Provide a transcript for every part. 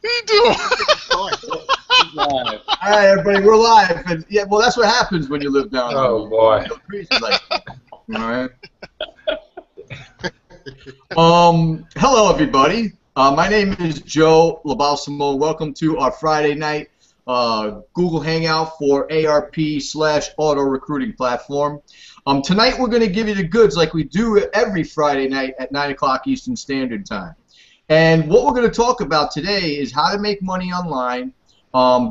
you doing? All right, everybody, we're live, and yeah, well, that's what happens when you live down. Oh boy! You go crazy like that. All right. Hello, everybody. My name is Joe Labalsamo. Welcome to our Friday night Google Hangout for ARP/auto recruiting platform. Tonight we're going to give you the goods like we do every Friday night at 9 o'clock Eastern Standard Time. And what we're going to talk about today is how to make money online,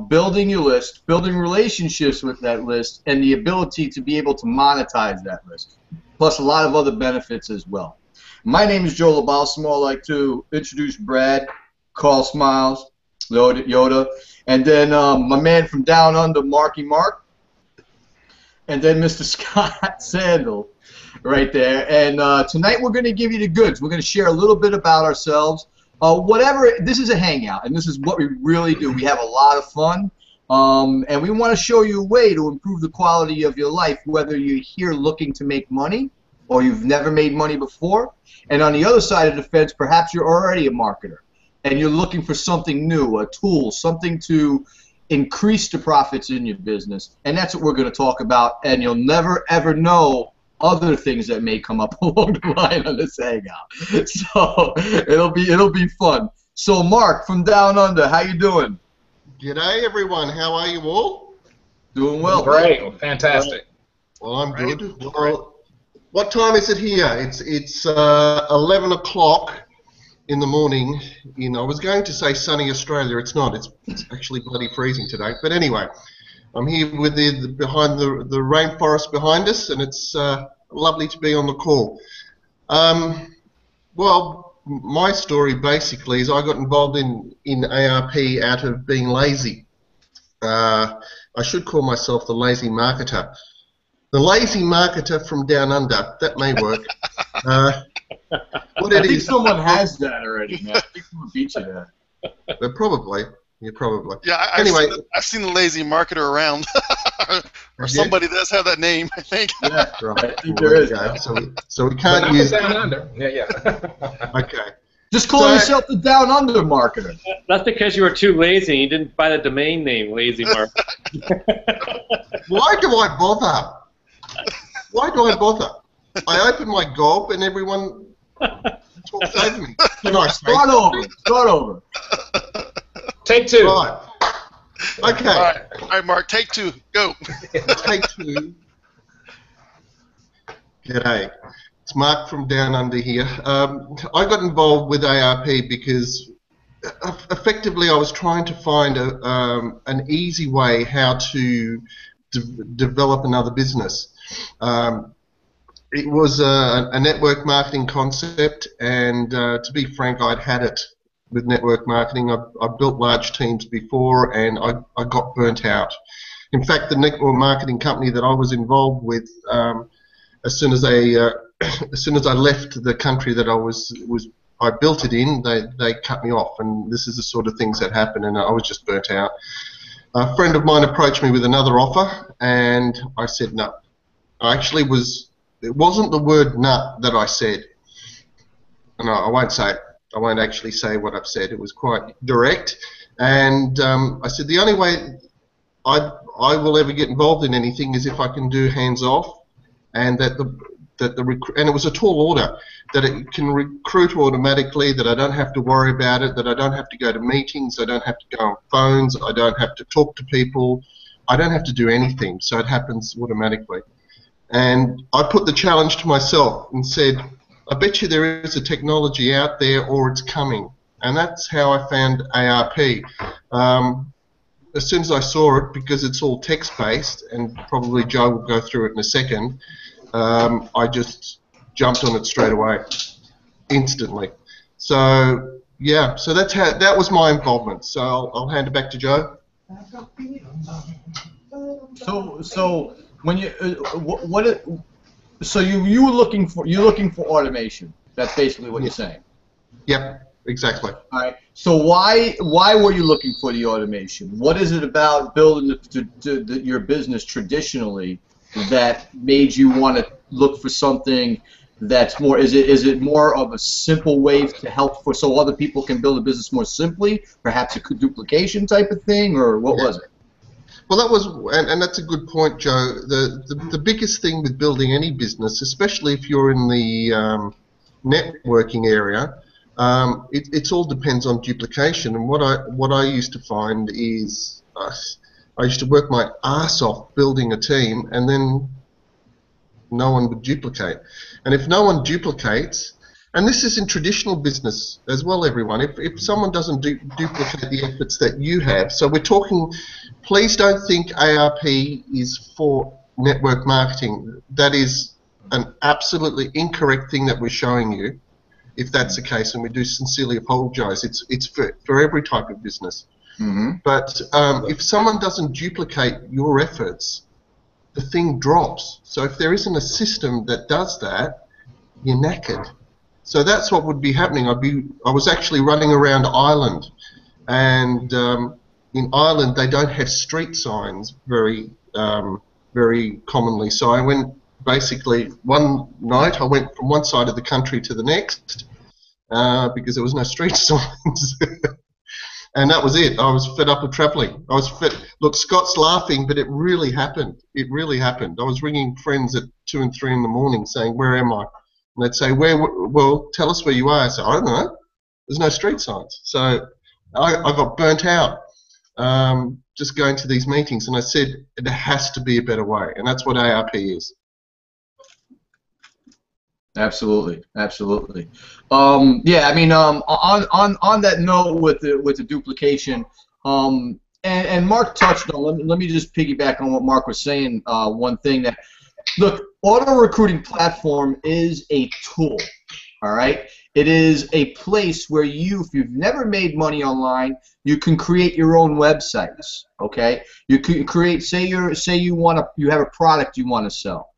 building your list, building relationships with that list, and the ability to be able to monetize that list, plus a lot of other benefits as well. My name is Joe Labalsamo. I'd like to introduce Brad, Carl Smiles, Yoda, and then my man from down under, Marky Mark, and then Mr. Scott Sandel right there. And tonight we're going to give you the goods. We're going to share a little bit about ourselves. This is a hangout, and this is what we really do. We have a lot of fun, and we want to show you a way to improve the quality of your life, whether you're here looking to make money or you've never made money before. And on the other side of the fence, perhaps you're already a marketer, and you're looking for something new, a tool, something to increase the profits in your business. And that's what we're going to talk about, and you'll never, ever know other things that may come up along the line on this hangout. So it'll be fun. So Mark from down under, how you doing? G'day everyone. How are you all? Doing well. Great. Fantastic. Well, I'm good. Well, what time is it here? It's 11 o'clock in the morning in, I was going to say sunny Australia. It's not. It's actually bloody freezing today. But anyway, I'm here with behind the rainforest behind us, and it's lovely to be on the call. Well, my story basically is I got involved in ARP out of being lazy. I should call myself the lazy marketer. The lazy marketer from down under. That may work. I think someone has that already, man. I think someone beat you there. Probably. Yeah, probably. Yeah, I've seen the lazy marketer around, or somebody does have that name, I think. Yeah, right. I think there is. So we can't use down under. Yeah. Okay. Just call yourself the down under marketer. That's because you were too lazy and you didn't buy the domain name, Lazy Mark. Why do I bother? Why do I bother? I open my gob and everyone talks over me. Start over. Take two. Right. Okay. All right, Mark, take two. Go. Take two. G'day. It's Mark from down under here. I got involved with ARP because effectively I was trying to find an easy way how to develop another business. It was a network marketing concept, and to be frank, I'd had it with network marketing. I've built large teams before, and I got burnt out. In fact, the network marketing company that I was involved with, as soon as I left the country that I built it in, they cut me off, and this is the sort of things that happen, and I was just burnt out. A friend of mine approached me with another offer, and I said no. It wasn't the word nut that I said. No, I won't say it. I won't actually say what I've said. It was quite direct, and I said the only way I will ever get involved in anything is if I can do hands off, and and it was a tall order, that it can recruit automatically, that I don't have to worry about it, that I don't have to go to meetings, I don't have to go on phones, I don't have to talk to people, I don't have to do anything, so it happens automatically. And I put the challenge to myself and said, I bet you there is a technology out there, or it's coming. And that's how I found ARP. As soon as I saw it, because it's all text-based, and probably Joe will go through it in a second, I just jumped on it straight away, instantly. So yeah, so that was my involvement. So I'll hand it back to Joe. So when you you were looking for automation. That's basically what you're saying. Yep, exactly. All right. So why were you looking for the automation? What is it about building your business traditionally that made you want to look for something that's more, is it more of a simple way to help for so other people can build a business more simply, perhaps a duplication type of thing, or what was it? Well, that was, and that's a good point, Joe. The biggest thing with building any business, especially if you're in the networking area, it all depends on duplication. And what I used to find is I used to work my ass off building a team, and then no one would duplicate. And if no one duplicates, and this is in traditional business as well, everyone, if someone doesn't duplicate the efforts that you have, so we're talking, please don't think ARP is for network marketing. That is an absolutely incorrect thing that we're showing you, if that's the case, and we do sincerely apologize. It's for every type of business. Mm-hmm. But if someone doesn't duplicate your efforts, the thing drops. So if there isn't a system that does that, you're knackered. So that's what would be happening. I was actually running around Ireland, and in Ireland they don't have street signs very commonly. So I went, basically one night I went from one side of the country to the next because there was no street signs. And that was it. I was fed up of travelling. I was fed. Look, Scott's laughing, but it really happened. It really happened. I was ringing friends at 2 and 3 in the morning saying, "Where am I?" And they'd say, well, tell us where you are. I said, I don't know. There's no street signs. So I got burnt out just going to these meetings. And I said, there has to be a better way. And that's what ARP is. Absolutely, absolutely. Yeah, I mean, on that note with the duplication, and Mark touched on. Let me just piggyback on what Mark was saying. One thing that, look, auto recruiting platform is a tool. All right, it is a place where you, if you've never made money online, you can create your own websites. Okay, you can create. Say you have a product you want to sell.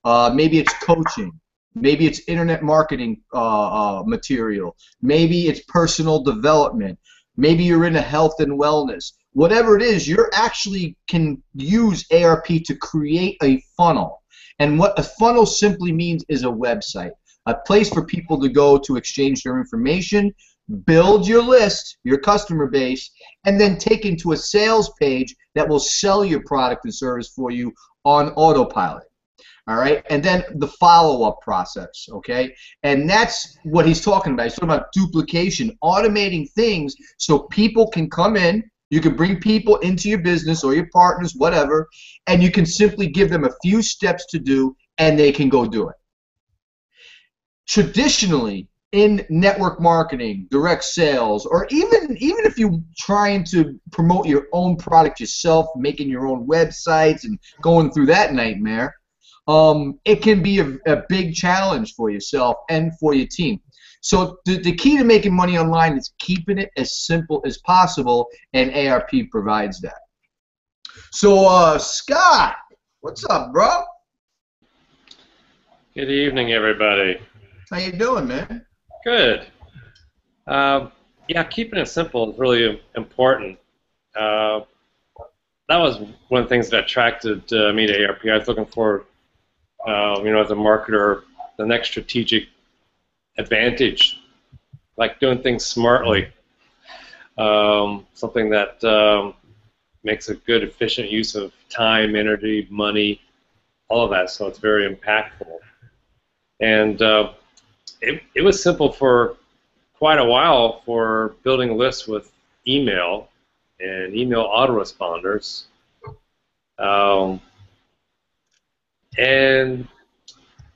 Maybe it's coaching. Maybe it's internet marketing material. Maybe it's personal development. Maybe you're into health and wellness. Whatever it is, you actually can use ARP to create a funnel. And what a funnel simply means is a website, a place for people to go to exchange their information, build your list, your customer base, and then take into a sales page that will sell your product and service for you on autopilot. All right, and then the follow-up process, okay? And that's what he's talking about. He's talking about duplication, automating things so people can come in. You can bring people into your business or your partners, whatever, and you can simply give them a few steps to do, and they can go do it. Traditionally, in network marketing, direct sales, or even if you're trying to promote your own product yourself, making your own websites and going through that nightmare, it can be a big challenge for yourself and for your team. So the key to making money online is keeping it as simple as possible, and ARP provides that. So Scott, what's up, bro? Good evening, everybody. How you doing, man? Good. Yeah, keeping it simple is really important. That was one of the things that attracted me to ARP. I was looking for, as a marketer, the next strategic advantage, like doing things smartly, something that makes a good, efficient use of time, energy, money, all of that, so it's very impactful. And it was simple for quite a while for building lists with email and email autoresponders. And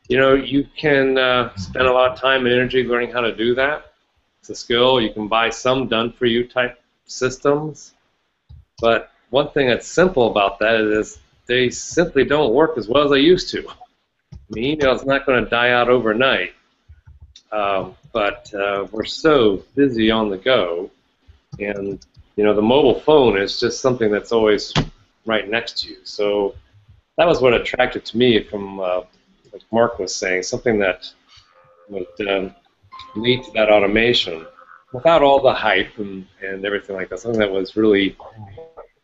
you can spend a lot of time and energy learning how to do that. It's a skill. You can buy some done-for-you type systems. But one thing that's simple about that is they simply don't work as well as they used to. The email is not going to die out overnight. But we're so busy on the go. And, the mobile phone is just something that's always right next to you. So that was what attracted to me from like Mark was saying, something that would lead to that automation without all the hype and everything like that, something that was really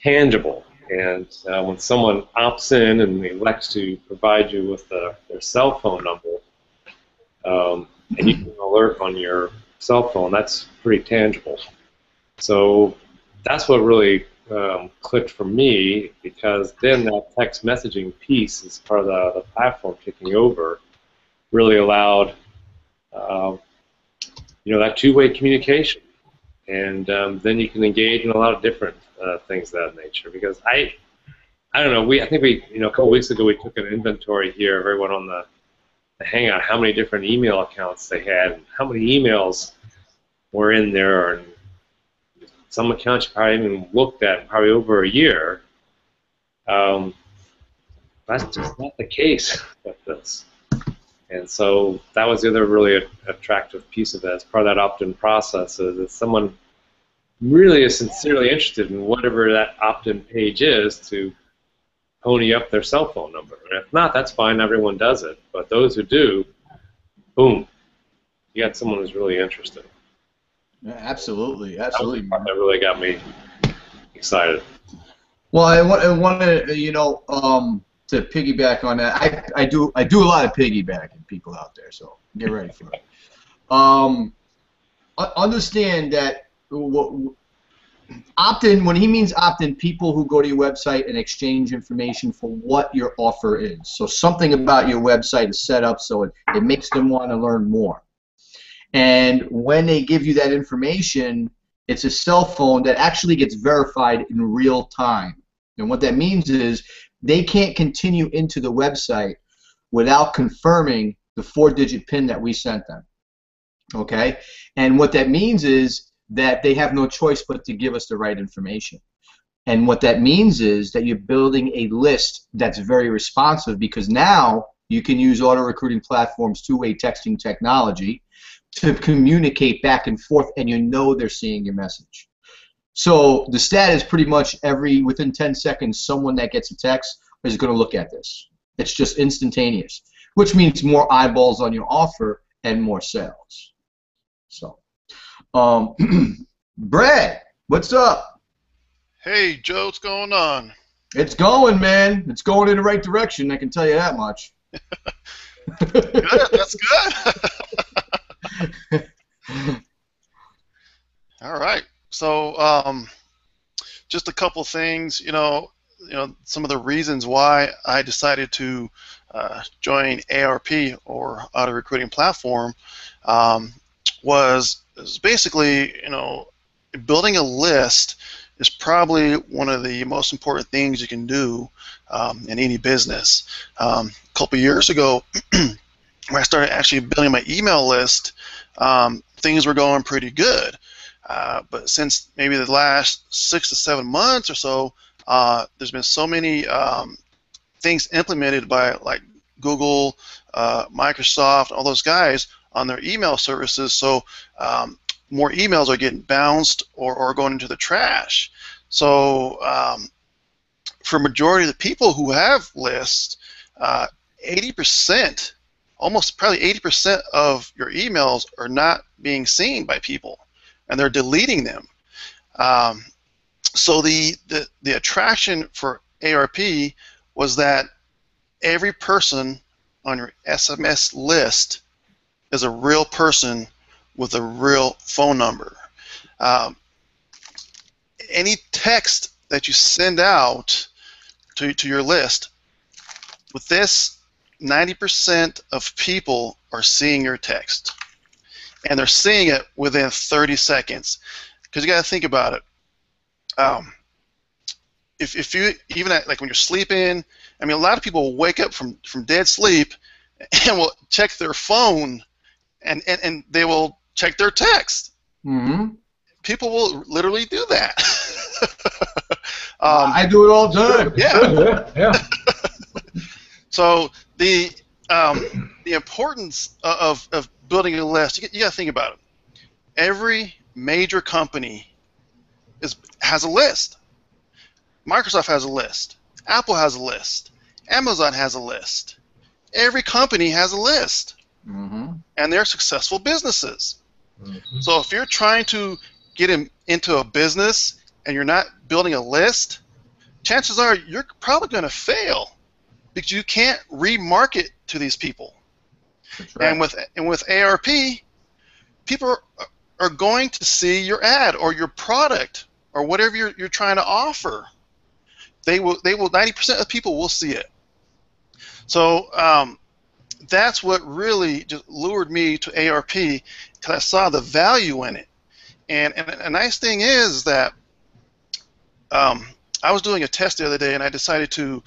tangible. And when someone opts in and elects to provide you with their cell phone number, and you can alert on your cell phone. That's pretty tangible. So that's what really clicked for me, because then that text messaging piece as part of the platform taking over really allowed that two-way communication, and then you can engage in a lot of different things of that nature. Because I don't know, I think a couple weeks ago we took an inventory here of everyone on the Hangout, how many different email accounts they had, and how many emails were in there, and some accounts you probably even looked at probably over a year. That's just not the case with this. And so that was the other really attractive piece of it. As part of that opt-in process, is that someone really is sincerely interested in whatever that opt-in page is to pony up their cell phone number. And if not, that's fine. Everyone does it. But those who do, boom, you got someone who's really interested. Yeah, absolutely, absolutely. That really got me excited. Well, I wanted to piggyback on that. I do a lot of piggybacking, people out there, so get ready for it. Understand that opt-in, when he means opt-in, people who go to your website and exchange information for what your offer is. So something about your website is set up so it makes them want to learn more. And when they give you that information, it's a cell phone that actually gets verified in real time. And what that means is they can't continue into the website without confirming the 4-digit PIN that we sent them. Okay? And what that means is that they have no choice but to give us the right information. And what that means is that you're building a list that's very responsive, because now you can use auto recruiting platforms, two-way texting technology, to communicate back and forth, and they're seeing your message. So the stat is pretty much within 10 seconds, someone that gets a text is going to look at this. It's just instantaneous, which means more eyeballs on your offer and more sales. So, Brad, what's up? Hey, Joe, what's going on? It's going, man. It's going in the right direction, I can tell you that much. Good, that's good. All right. So, just a couple things. Some of the reasons why I decided to join ARP, or Auto Recruiting Platform, was basically, building a list is probably one of the most important things you can do in any business. A couple years ago, when I started actually building my email list, things were going pretty good. But since maybe the last 6 to 7 months or so, there's been so many things implemented by like Google, Microsoft, all those guys on their email services. So more emails are getting bounced or going into the trash. So for majority of the people who have lists, 80%, almost probably 80% of your emails are not being seen by people, and they're deleting them. So the attraction for ARP was that every person on your SMS list is a real person with a real phone number. Any text that you send out to your list, with this, 90% of people are seeing your text, and they're seeing it within 30 seconds. Because you got to think about it. If you, even like when you're sleeping, I mean, a lot of people will wake up from dead sleep and will check their phone, and they will check their text. Mm-hmm. People will literally do that. I do it all the time. Yeah. Yeah. So the importance of building a list, you got to think about it. Every major company has a list. Microsoft has a list. Apple has a list. Amazon has a list. Every company has a list. Mm-hmm. And they're successful businesses. Mm-hmm. So if you're trying to get into a business and you're not building a list, chances are you're probably going to fail, because you can't remarket to these people. That's right. And with ARP, people are going to see your ad or your product or whatever you're trying to offer. They will 90% of people will see it. So that's what really just lured me to ARP, because I saw the value in it. And a nice thing is that I was doing a test the other day, and I decided to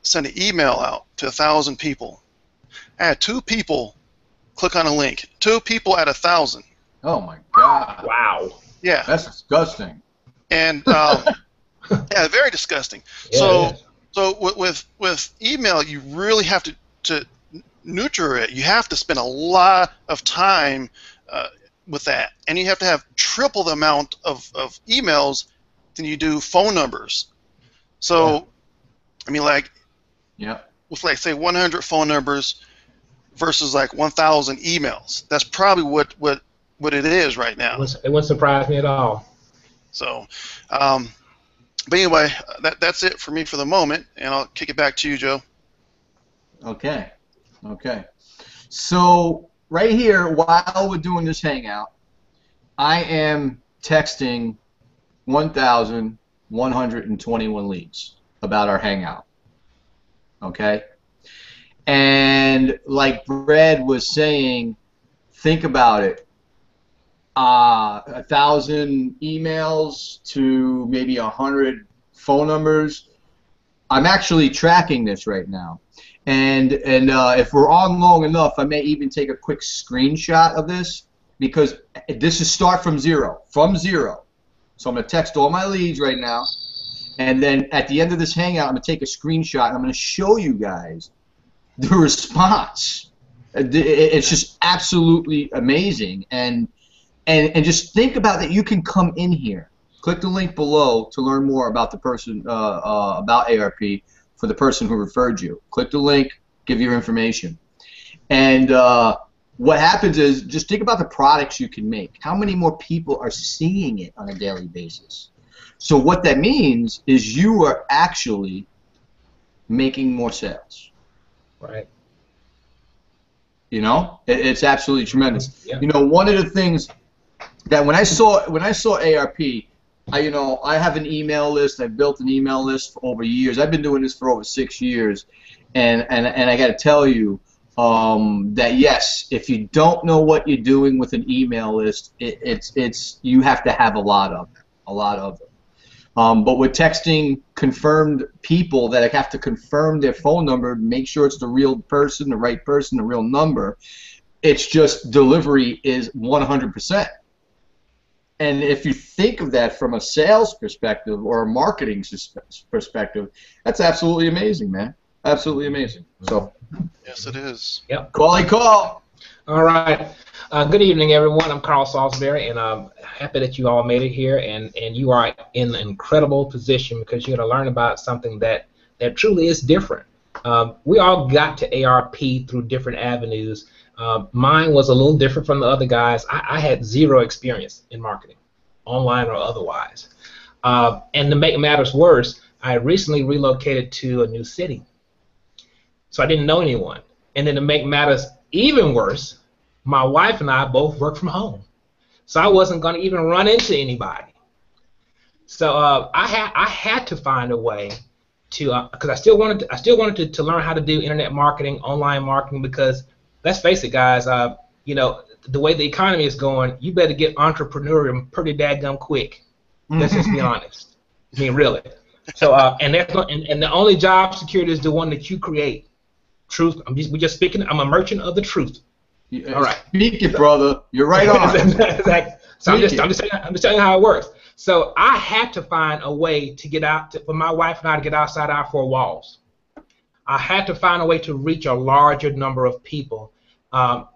send an email out to 1,000 people. I had 2 people click on a link. 2 people out of 1,000. Oh my God! Wow. Yeah. That's disgusting. And yeah, very disgusting. Yeah, So with email, you really have to nurture it. You have to spend a lot of time with that, and you have to have triple the amount of emails than you do phone numbers. So, yeah. I mean, like, yeah, with like say 100 phone numbers versus like 1,000 emails. That's probably what it is right now. it wouldn't surprise me at all. So, but anyway, that's it for me for the moment, and I'll kick it back to you, Joe. Okay. Okay. So right here, while we're doing this hangout, I am texting 1,121 leads about our hangout. Okay? And like Brad was saying, think about it. 1,000 emails to maybe 100 phone numbers. I'm actually tracking this right now. And if we're on long enough, I may even take a quick screenshot of this, because this is start from zero. From zero. So I'm going to text all my leads right now, and then at the end of this hangout, I'm going to take a screenshot, and I'm going to show you guys the response. It's just absolutely amazing. And just think about that. You can come in here. Click the link below to learn more about the person, about ARP, for the person who referred you. Click the link, give your information. And what happens is, just think about the products you can make. How many more people are seeing it on a daily basis? So what that means is you are actually making more sales. Right. You know, it's absolutely tremendous. Yeah. You know, one of the things that when I saw ARP, I have an email list. I've built an email list for over years. I've been doing this for over 6 years, and I got to tell you that yes, if you don't know what you're doing with an email list, it's you have to have a lot of it. But with texting confirmed people that have to confirm their phone number, make sure it's the real person, the right person, the real number. It's just delivery is 100%. And if you think of that from a sales perspective or a marketing perspective, that's absolutely amazing, man. Absolutely amazing. So, yes, it is. Yep. Call. All right. Good evening, everyone. I'm Carl Salisbury, and I'm happy that you all made it here. And you are in an incredible position, because you're going to learn about something that truly is different. We all got to ARP through different avenues. Mine was a little different from the other guys. I had zero experience in marketing, online or otherwise. And to make matters worse, I recently relocated to a new city. So I didn't know anyone. And then to make matters even worse, my wife and I both work from home. So I wasn't going to even run into anybody. So I had to find a way to, because I still wanted to learn how to do internet marketing, online marketing, because let's face it, guys, you know, the way the economy is going, you better get entrepreneurial pretty daggum quick. Let's just be honest. I mean, really. So, and the only job security is the one that you create. Truth. We're just speaking. I'm a merchant of the truth. All right. Speak it, brother. You're right on. Exactly. So I'm just telling you how it works. So I had to find a way to get out, for my wife and I to get outside our 4 walls. I had to find a way to reach a larger number of people. And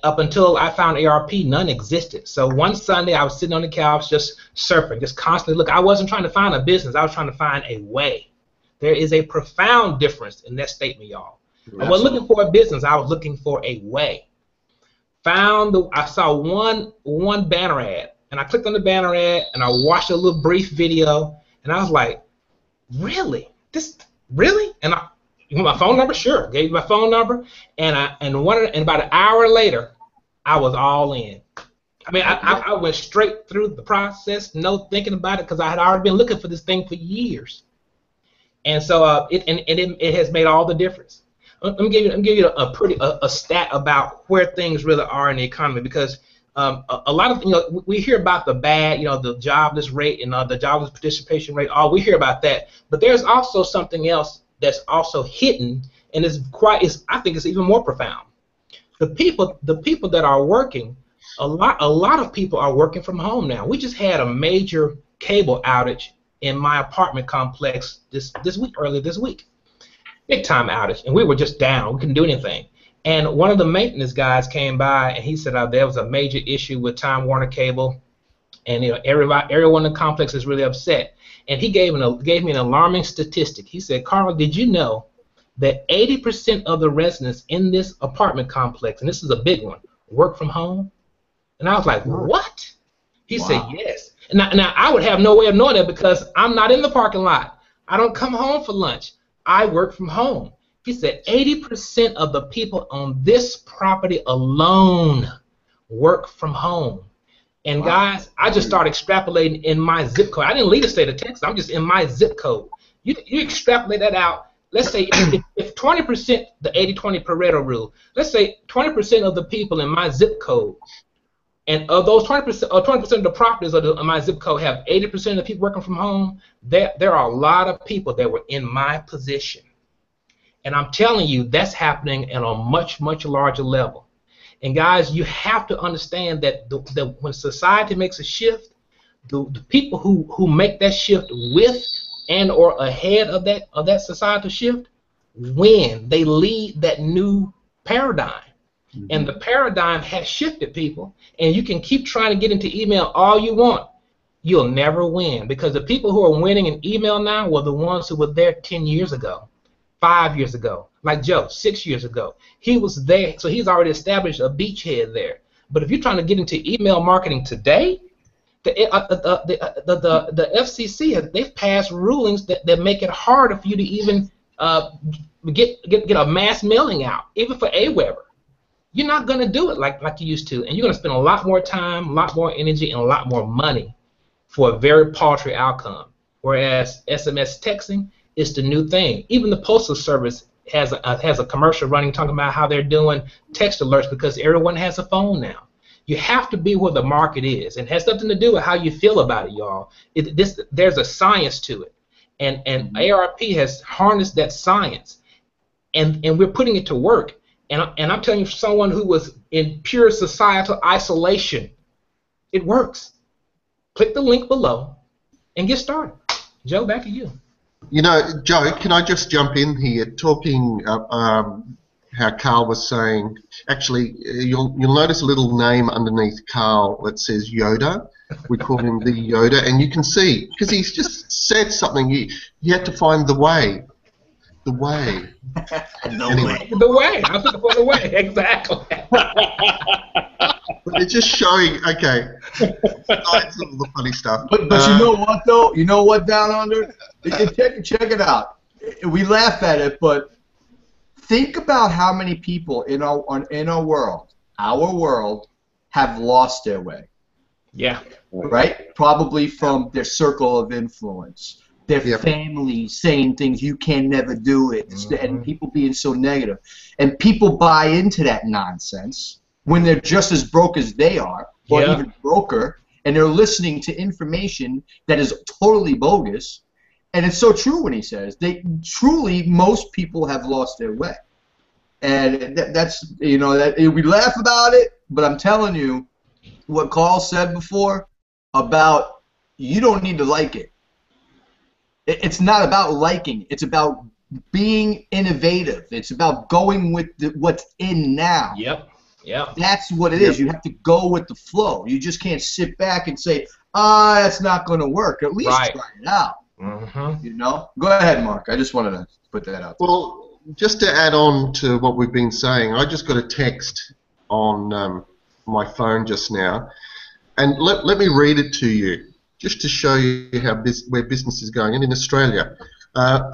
up until I found ARP, none existed. So one Sunday, I was sitting on the couch just surfing, just constantly looking. I wasn't trying to find a business. I was trying to find a way. There is a profound difference in that statement, y'all. I wasn't looking for a business. I was looking for a way. I saw one banner ad, and I clicked on the banner ad, and I watched a little brief video, and I was like, really? Really? And You want my phone number? Sure. Gave you my phone number, and about an hour later, I was all in. I mean, I went straight through the process, no thinking about it, because I had already been looking for this thing for years. And so it has made all the difference. Let me give you a stat about where things really are in the economy, because a lot of we hear about the bad, the jobless rate and the jobless participation rate. We hear about that, but there's also something else that's also hidden, and I think it's even more profound. The people that are working, a lot of people are working from home now. We just had a major cable outage in my apartment complex earlier this week. Big time outage, and we were just down. We couldn't do anything. And one of the maintenance guys came by, and he said there was a major issue with Time Warner Cable, and everyone in the complex is really upset. And he gave me an alarming statistic. He said, "Carl, did you know that 80% of the residents in this apartment complex, and this is a big one, work from home?" And I was like, "What?" He said, "Yes." And now I would have no way of knowing that because I'm not in the parking lot. I don't come home for lunch. I work from home. He said 80% of the people on this property alone work from home. And guys, I just started extrapolating in my zip code. I didn't leave the state of Texas. I'm just in my zip code. You extrapolate that out. Let's say if 20%, the 80-20 Pareto rule, let's say 20% of the people in my zip code, and of those 20%, or 20% of the properties of my zip code have 80% of the people working from home, there are a lot of people that were in my position. And I'm telling you, that's happening at a much, much larger level. And guys, you have to understand that when society makes a shift, the people who make that shift with and or ahead of that societal shift win. They lead that new paradigm. And the paradigm has shifted, people. And you can keep trying to get into email all you want. You'll never win, because the people who are winning in email now were the ones who were there 10 years ago, 5 years ago, like Joe, 6 years ago. He was there, so he's already established a beachhead there. But if you're trying to get into email marketing today, the FCC, they've passed rulings that make it harder for you to even get a mass mailing out, even for AWeber. You're not going to do it like you used to, and you're going to spend a lot more time, a lot more energy, and a lot more money for a very paltry outcome. Whereas SMS texting is the new thing. Even the Postal Service has a commercial running talking about how they're doing text alerts because everyone has a phone now. You have to be where the market is, and it has nothing to do with how you feel about it, y'all. There's a science to it, and AARP has harnessed that science, and we're putting it to work. And I'm telling you, for someone who was in pure societal isolation, it works. Click the link below and get started. Joe, back to you. Joe, can I just jump in here, talking how Carl was saying? Actually, you'll notice a little name underneath Carl that says Yoda. We call him the Yoda, and you can see, because he's just said something, you had to find the way. The way. The way. I was looking for the way. Exactly. But it's just showing, okay, besides all the funny stuff. But you know what, though? You know what, Down Under? Check it out. We laugh at it, but think about how many people in our world, have lost their way. Yeah. Right? Probably from their circle of influence. Their family saying things, you can never do it, and people being so negative. And people buy into that nonsense when they're just as broke as they are, or even broker, and they're listening to information that is totally bogus. And it's so true when he says, most people have lost their way. And that's, we laugh about it, but I'm telling you, what Carl said before about you don't need to like it. It's not about liking. It's about being innovative. It's about going with what's in now. Yep. That's what it is. You have to go with the flow. You just can't sit back and say, that's not going to work. At least try it out. Go ahead, Mark. I just wanted to put that out there. Well, just to add on to what we've been saying, I just got a text on my phone just now, and let me read it to you, just to show you where business is going. And in Australia,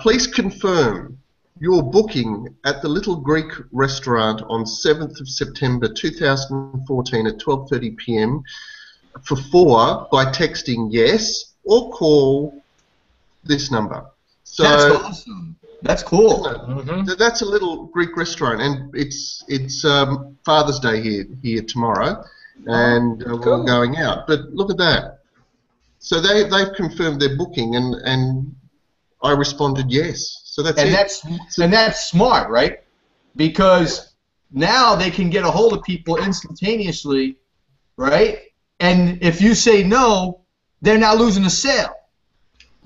please confirm your booking at the Little Greek restaurant on 7th of September 2014 at 12:30 p.m. for 4 by texting yes or call this number. So That's awesome. That's cool. that's a Little Greek restaurant, and it's Father's Day here tomorrow, and we're going out. But look at that. So they've confirmed their booking, and I responded yes. So that's and that's smart, right? Because now they can get a hold of people instantaneously, right? And if you say no, they're not losing a sale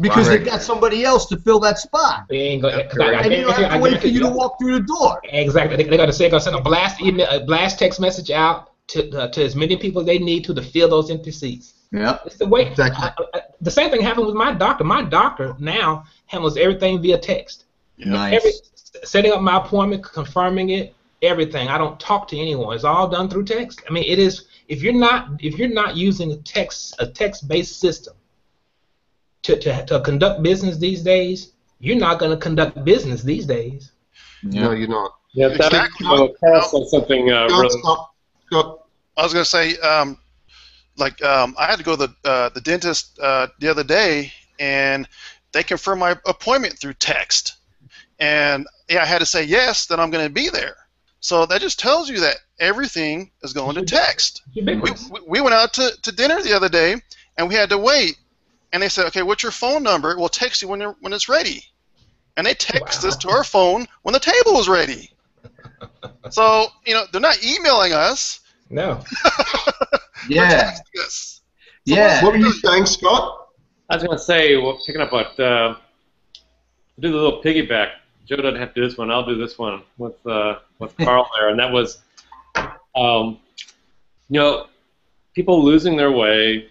because they've got somebody else to fill that spot. They ain't gonna, And you don't have to wait for you to walk through the door. Exactly. They're gonna send a blast email, a blast text message out to as many people as they need to fill those empty seats. Yeah. It's the way. Exactly. The same thing happened with my doctor. My doctor now handles everything via text. Nice. Setting up my appointment, confirming it, everything. I don't talk to anyone. It's all done through text. I mean, it is. If you're not using a text-based system to conduct business these days, you're not going to conduct business these days. No, you're not. Yeah, Exactly. Carl said something really. Scott. I was going to say, I had to go to the dentist the other day, and they confirmed my appointment through text. And yeah, I had to say yes, then I'm going to be there. So that just tells you that everything is going to text. We went out to dinner the other day, and we had to wait. And they said, okay, what's your phone number? We'll text you when it's ready. And they text us to our phone when the table was ready. So, they're not emailing us. No. Yeah. Yes. Yeah. What were you saying, Scott? I was going to say, well, picking up what do the little piggyback. Joe doesn't have to do this one. I'll do this one with Carl there, and that was, people losing their way,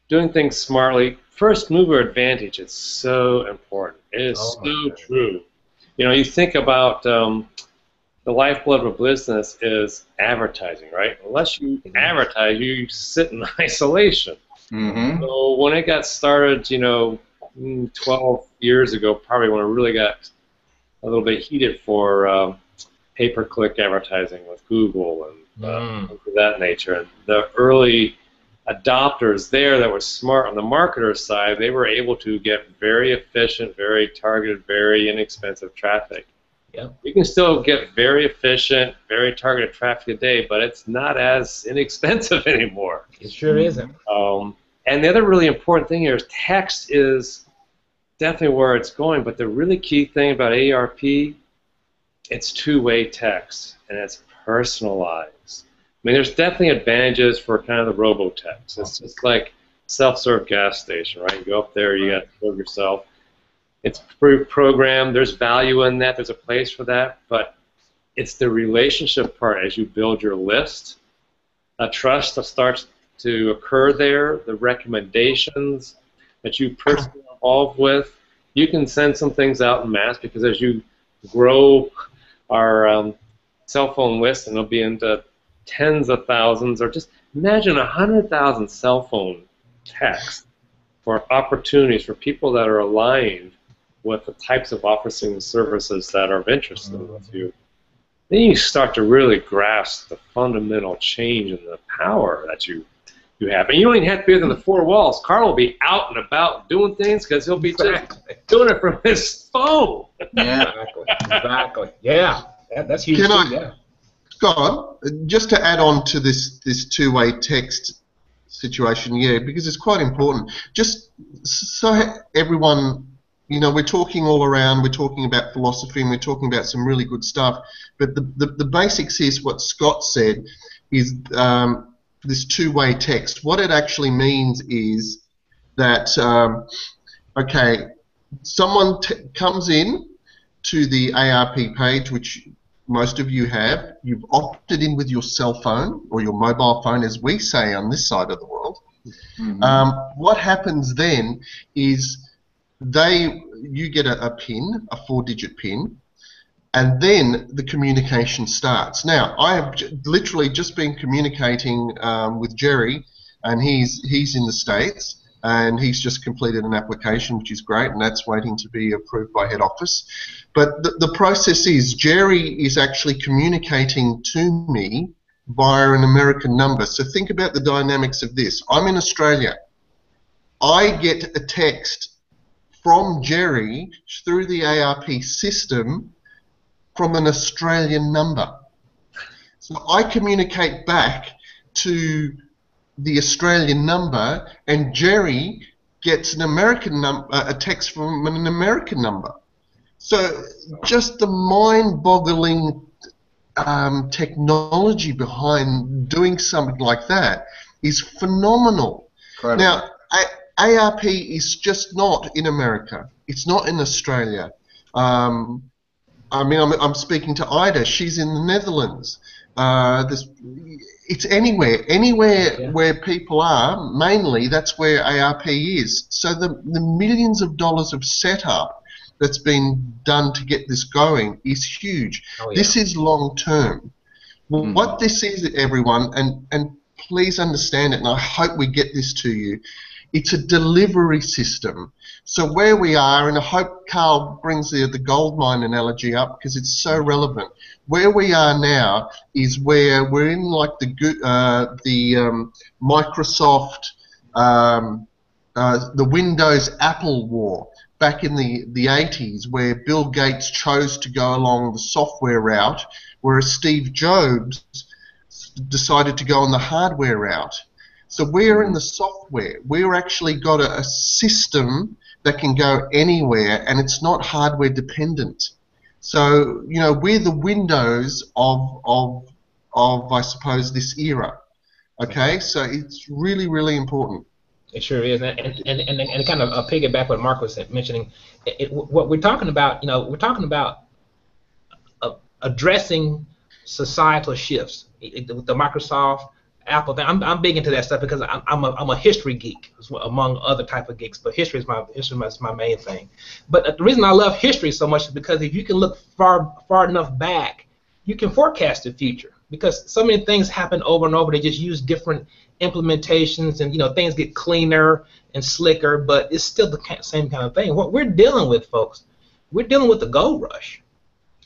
doing things smartly. First mover advantage is so important. It is so true. You think about the lifeblood of a business is advertising, right? Unless you advertise, you sit in isolation. Mm-hmm. So when it got started, 12 years ago, probably when it really got a little bit heated for pay-per-click advertising with Google and things of that nature. And the early adopters there that were smart on the marketer side, they were able to get very efficient, very targeted, very inexpensive traffic. Yeah. You can still get very efficient, very targeted traffic today, but it's not as inexpensive anymore. It sure isn't. And the other really important thing here is text is definitely where it's going, but the really key thing about AARP, it's two-way text, and it's personalized. I mean, there's definitely advantages for kind of the robo-text. It's just like self-serve gas station, right? You go up there, you got to serve yourself. It's pre-programmed. There's value in that. There's a place for that, but it's the relationship part as you build your list. A trust that starts to occur there, the recommendations that you personally are involved with. You can send some things out in mass because as you grow our cell phone list, and it'll be into tens of thousands, or just imagine 100,000 cell phone texts for opportunities for people that are aligned with the types of offers and services that are of interest with you. Then you start to really grasp the fundamental change in the power that you have. And you don't even have to be within the four walls. Carl will be out and about doing things because he'll be just doing it from his phone. Yeah. Exactly. Yeah. That's huge Can too, I- yeah. Scott, just to add on to this two-way text situation, yeah, because it's quite important. Just so everyone, we're talking all around, we're talking about philosophy, and we're talking about some really good stuff, but the basics is what Scott said is this two-way text. What it actually means is that, okay, someone comes in to the ARP page, which most of you have. You've opted in with your cell phone or your mobile phone, as we say on this side of the world. Mm-hmm. What happens then is you get a PIN, a 4-digit PIN, and then the communication starts. Now, I have literally just been communicating with Jerry, and he's in the States, and he's just completed an application, which is great, and that's waiting to be approved by head office. But the process is Jerry is actually communicating to me via an American number. So think about the dynamics of this. I'm in Australia. I get a text from Jerry through the ARP system from an Australian number. So I communicate back to the Australian number, and Jerry gets an American a text from an American number. So just the mind-boggling technology behind doing something like that is phenomenal. Incredible. Now, ARP is just not in America. It's not in Australia. I mean, I'm speaking to Ida. She's in the Netherlands. It's anywhere where people are. Mainly, that's where ARP is. So the millions of dollars of setup that's been done to get this going is huge. Oh, yeah. This is long term. What this is, everyone, and please understand it, and I hope we get this to you. It's a delivery system. So where we are, and I hope Carl brings the gold mine analogy up because it's so relevant. Where we are now is where we're in like the Microsoft, the Windows Apple war back in the 80s, where Bill Gates chose to go along the software route, whereas Steve Jobs decided to go on the hardware route. So we're in the software. We're actually got a system that can go anywhere, and it's not hardware dependent. So, you know, we're the Windows of I suppose, this era. Okay, so it's really, really important. It sure is, and kind of piggyback what Mark was mentioning. What we're talking about, you know, we're talking about addressing societal shifts with the Microsoft, Apple thing. I'm big into that stuff because I'm a history geek among other type of geeks, but history is my main thing. But the reason I love history so much is because if you can look far enough back, you can forecast the future, because so many things happen over and over. They just use different implementations, and you know, things get cleaner and slicker, but it's still the same kind of thing. What we're dealing with, folks, we're dealing with the gold rush,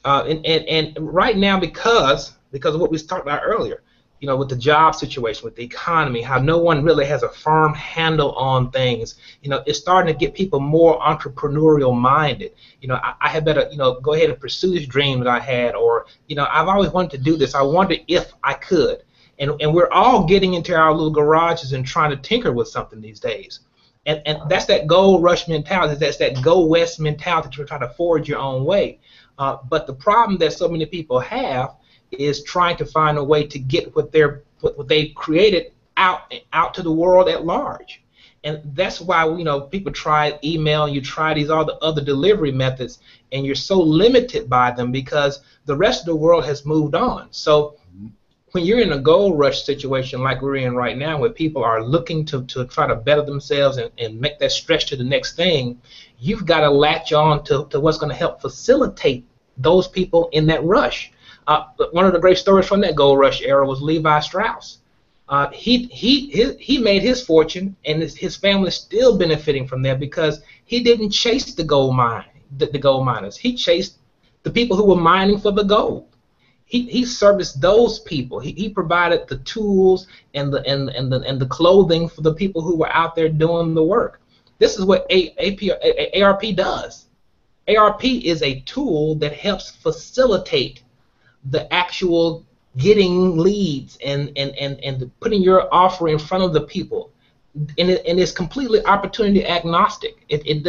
and right now because of what we talked about earlier. You know, with the job situation, with the economy, how no one really has a firm handle on things. You know, it's starting to get people more entrepreneurial minded. You know, I had better, you know, go ahead and pursue this dream that I had, or, you know, I've always wanted to do this. I wonder if I could. And we're all getting into our little garages and trying to tinker with something these days. And that's that gold rush mentality. That's that go west mentality that you're trying to forge your own way. But the problem that so many people have is trying to find a way to get what they created out to the world at large. And that's why, you know, people try email, you try these all the other delivery methods, and you're so limited by them because the rest of the world has moved on. So when you're in a gold rush situation like we're in right now, where people are looking to try to better themselves and make that stretch to the next thing, you've got to latch on to what's going to help facilitate those people in that rush. One of the great stories from that gold rush era was Levi Strauss. He made his fortune, and his family is still benefiting from that because he didn't chase the gold miners. He chased the people who were mining for the gold. He serviced those people. He provided the tools and the clothing for the people who were out there doing the work. This is what ARP does. ARP is a tool that helps facilitate the actual getting leads and putting your offer in front of the people, and it's completely opportunity agnostic. It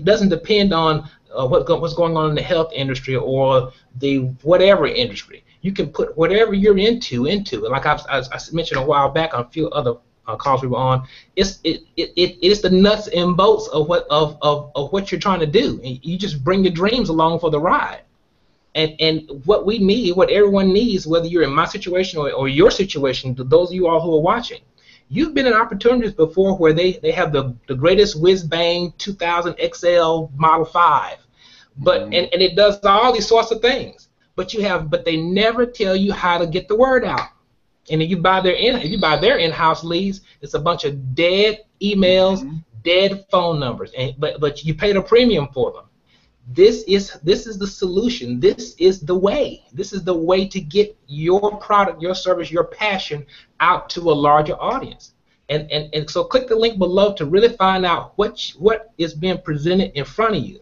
doesn't depend on what's going on in the health industry or the whatever industry. You can put whatever you're into it. Like I mentioned a while back on a few other calls we were on. It's the nuts and bolts of what you're trying to do. And you just bring your dreams along for the ride. And what we need, what everyone needs, whether you're in my situation or your situation, to those of you all who are watching, you've been in opportunities before where they have the greatest whiz-bang 2000 XL Model 5, but and it does all these sorts of things. But they never tell you how to get the word out. And if you buy their in-house leads, it's a bunch of dead emails, dead phone numbers, and but you paid a premium for them. This is the solution. This is the way. This is the way to get your product, your service, your passion out to a larger audience. And so click the link below to really find out what is being presented in front of you.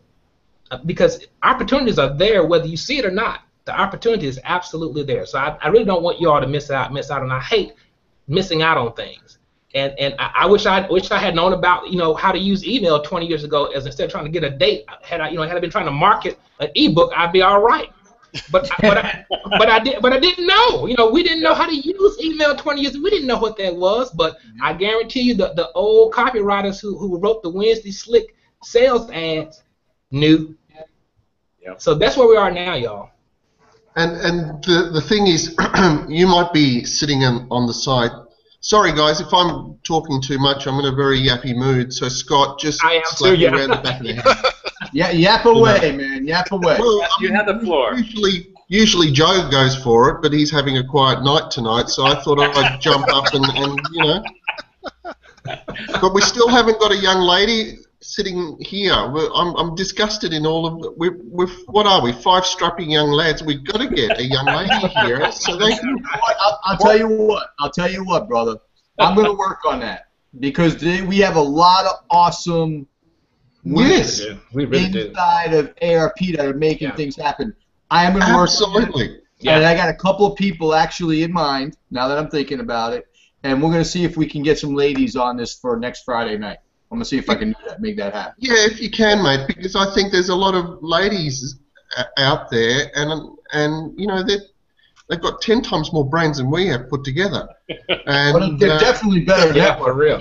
Because opportunities are there whether you see it or not. The opportunity is absolutely there. So I really don't want you all to miss out, and I hate missing out on things. And I wish I had known about how to use email 20 years ago, as instead of trying to get a date, had I been trying to market an ebook, I'd be all right. But I didn't know. We didn't know how to use email 20 years ago. We didn't know what that was. But I guarantee you the old copywriters who wrote the Wednesday Slick sales ads knew. Yep. So that's where we are now, y'all. And the thing is, you might be sitting on the side. Sorry, guys, if I'm talking too much, I'm in a very yappy mood. So, Scott, just slap me around the back of the head. Yeah, yap away, man. Yap away. Well, you have the floor. Usually Joe goes for it, but he's having a quiet night tonight, so I thought I'd jump up and. But we still haven't got a young lady sitting here. I'm disgusted in all of. What are we? 5 strapping young lads. We've got to get a young lady here so they can. I'll tell you what. I'll tell you what, brother. I'm going to work on that because we have a lot of awesome. Yes, we really do. Inside of ARP that are making things happen. I am going to work. Absolutely. Yeah. And I got a couple of people actually in mind now that I'm thinking about it, and we're going to see if we can get some ladies on this for next Friday night. I'm going to see if I can make that happen. Yeah, if you can, mate, because I think there's a lot of ladies out there, and they've got 10 times more brains than we have put together. And well, they're definitely better than for real.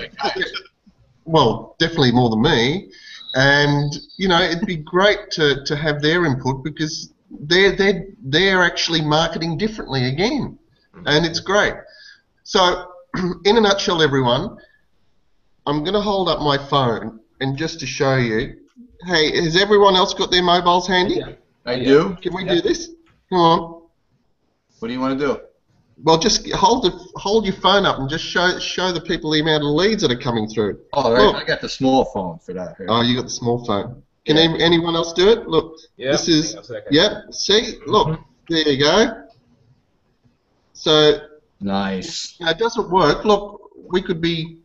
Well, definitely more than me. And, it'd be great to have their input because they're actually marketing differently again. And it's great. So, in a nutshell, everyone, I'm going to hold up my phone and just to show you. Hey, has everyone else got their mobiles handy? Yeah. I do. Can we do this? Come on. What do you want to do? Well, just hold your phone up and just show the people the amount of leads that are coming through. Oh, right. I got the small phone for that. Here. Oh, you got the small phone. Can anyone else do it? Look, this is. Yeah. See, look, there you go. So. Nice. It doesn't work. Look, we could be.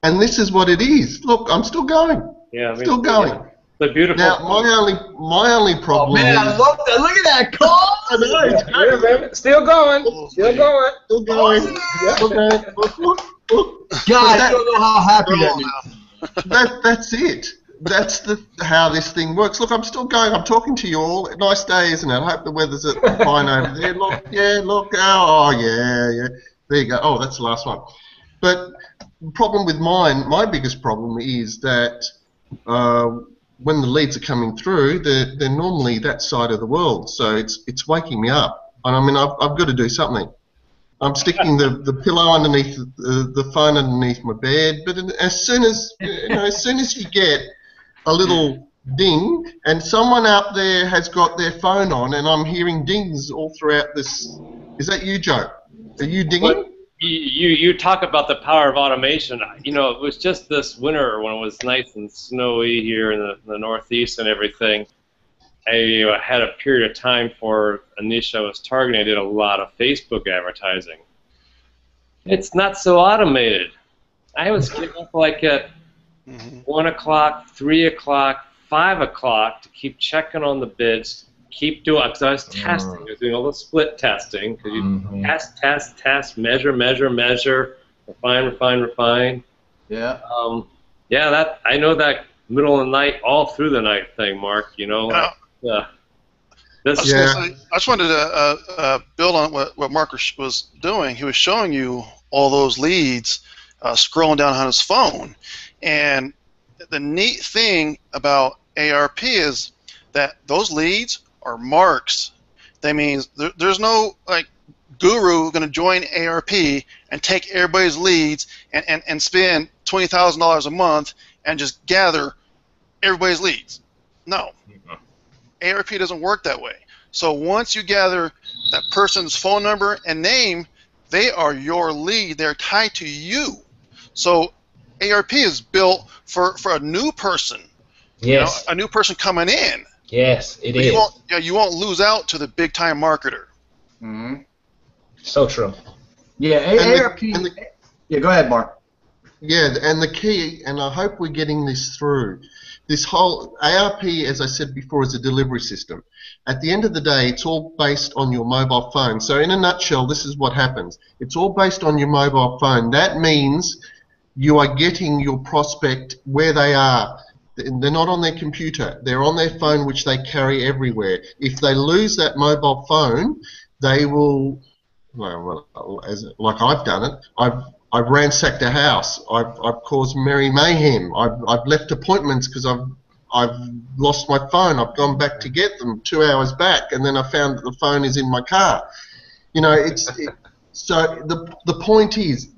And this is what it is. Look, I'm still going. Yeah, still going. Yeah. The beautiful. Now, my only problem. Oh man, I love that! Look at that call. Still going. Still going. Still going. Still going. Look. God, I don't know how happy that is. That's it. That's how this thing works. Look, I'm still going. I'm talking to you all. Nice day, isn't it? I hope the weather's fine over there. Look, look. Oh, yeah. There you go. Oh, that's the last one. But the problem with my biggest problem is that when the leads are coming through, they're normally that side of the world. So it's waking me up. And I mean, I've got to do something. I'm sticking the pillow underneath the phone underneath my bed. But as soon as you get a little ding, and someone out there has got their phone on, and I'm hearing dings all throughout this. Is that you, Joe? Are you dinging? But you talk about the power of automation. It was just this winter when it was nice and snowy here in the Northeast and everything. I had a period of time for a niche I was targeting. I did a lot of Facebook advertising. It's not so automated. I was getting up like at 1 o'clock, 3 o'clock, 5 o'clock to keep checking on the bids, keep doing, because I was testing. I was doing all the split testing, because you test, measure, refine. Yeah. I know that middle of the night, all through the night thing, Mark. I just wanted to build on what Mark was doing. He was showing you all those leads scrolling down on his phone. And the neat thing about ARP is that those leads are marks. That means there's no guru going to join ARP and take everybody's leads and spend $20,000 a month and just gather everybody's leads. No. ARP doesn't work that way. So once you gather that person's phone number and name, they are your lead. They're tied to you. So ARP is built for a new person. Yes. A new person coming in. Yes, it But is. you won't lose out to the big time marketer. Mm-hmm. So true. Yeah, ARP. Yeah, go ahead, Mark. Yeah, and the key, and I hope we're getting this through, this whole ARP, as I said before, is a delivery system. At the end of the day, it's all based on your mobile phone. So in a nutshell, this is what happens. It's all based on your mobile phone. That means you are getting your prospect where they are. They're not on their computer. They're on their phone, which they carry everywhere. If they lose that mobile phone, they will, like I've done it, I've ransacked a house. I've caused merry mayhem. I've left appointments because I've lost my phone. I've gone back to get them 2 hours back, and then I found that the phone is in my car. So the point is,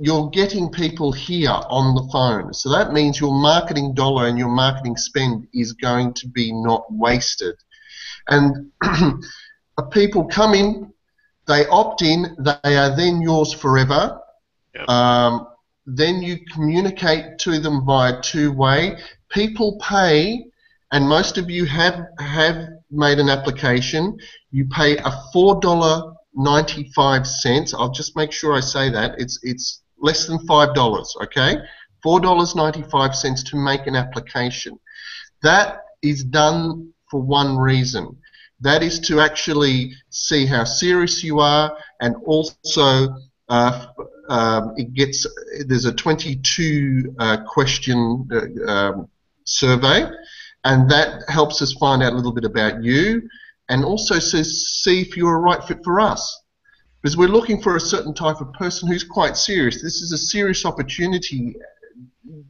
you're getting people here on the phone. So that means your marketing dollar and your marketing spend is going to be not wasted. And people come in, they opt in, they are then yours forever. Yep. Then you communicate to them via two-way. People pay, and most of you have made an application. You pay a $4.95. I'll just make sure I say that. It's less than $5, okay? $4.95 to make an application. That is done for one reason. That is to actually see how serious you are, and also there's a 22 question survey, and that helps us find out a little bit about you, and also see if you're a right fit for us. Because we're looking for a certain type of person who's quite serious. This is a serious opportunity.